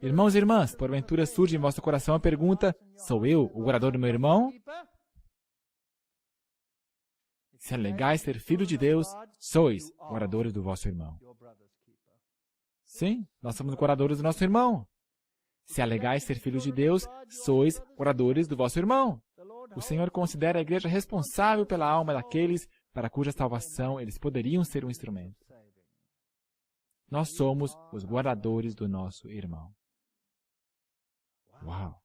Irmãos e irmãs, porventura surge em vosso coração a pergunta, sou eu o guardador do meu irmão? Se alegais ser filho de Deus, sois guardadores do vosso irmão. Sim, nós somos guardadores do nosso irmão. Se alegais ser filhos de Deus, sois guardadores do vosso irmão. O Senhor considera a igreja responsável pela alma daqueles para cuja salvação eles poderiam ser um instrumento. Nós somos os guardadores do nosso irmão. Uau!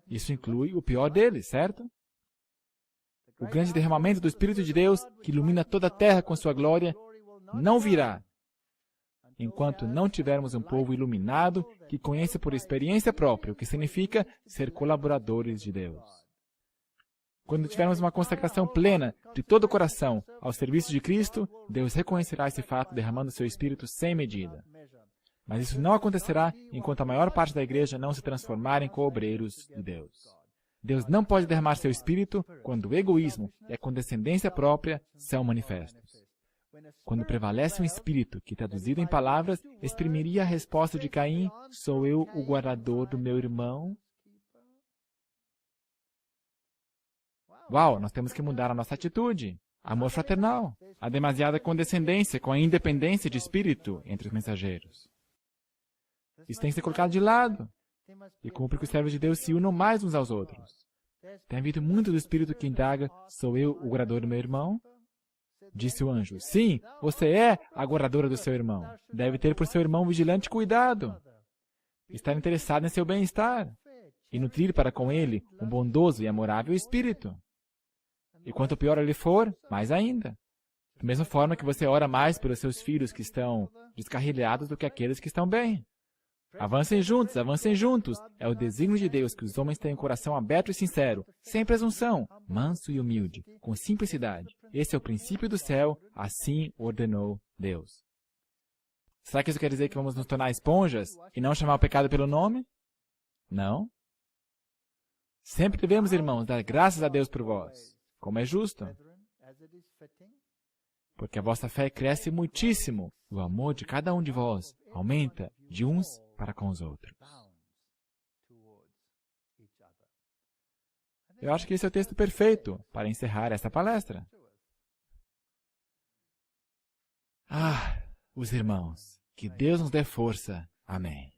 Isso inclui o pior deles, certo? O grande derramamento do Espírito de Deus, que ilumina toda a terra com sua glória, não virá enquanto não tivermos um povo iluminado que conheça por experiência própria o que significa ser colaboradores de Deus. Quando tivermos uma consagração plena de todo o coração ao serviço de Cristo, Deus reconhecerá esse fato derramando seu Espírito sem medida. Mas isso não acontecerá enquanto a maior parte da igreja não se transformar em co-obreiros de Deus. Deus não pode derramar seu Espírito quando o egoísmo e a condescendência própria são manifestos. Quando prevalece um espírito que, traduzido em palavras, exprimiria a resposta de Caim, sou eu o guardador do meu irmão? Uau, nós temos que mudar a nossa atitude. Amor fraternal. Há demasiada condescendência com a independência de espírito entre os mensageiros. Isso tem que ser colocado de lado. E cumpre que os servos de Deus se unam mais uns aos outros. Tem havido muito do espírito que indaga, sou eu o guardador do meu irmão? Disse o anjo, sim, você é a guardadora do seu irmão. Deve ter por seu irmão vigilante cuidado. Estar interessado em seu bem-estar. E nutrir para com ele um bondoso e amorável espírito. E quanto pior ele for, mais ainda. Da mesma forma que você ora mais pelos seus filhos que estão descarrilhados do que aqueles que estão bem. Avancem juntos. É o desígnio de Deus que os homens tenham um coração aberto e sincero, sem presunção, manso e humilde, com simplicidade. Esse é o princípio do céu, assim ordenou Deus. Será que isso quer dizer que vamos nos tornar esponjas e não chamar o pecado pelo nome? Não. Sempre devemos, irmãos, dar graças a Deus por vós, como é justo, porque a vossa fé cresce muitíssimo, e o amor de cada um de vós aumenta de uns para com os outros. Eu acho que esse é o texto perfeito para encerrar esta palestra. Os irmãos, que Deus nos dê força. Amém.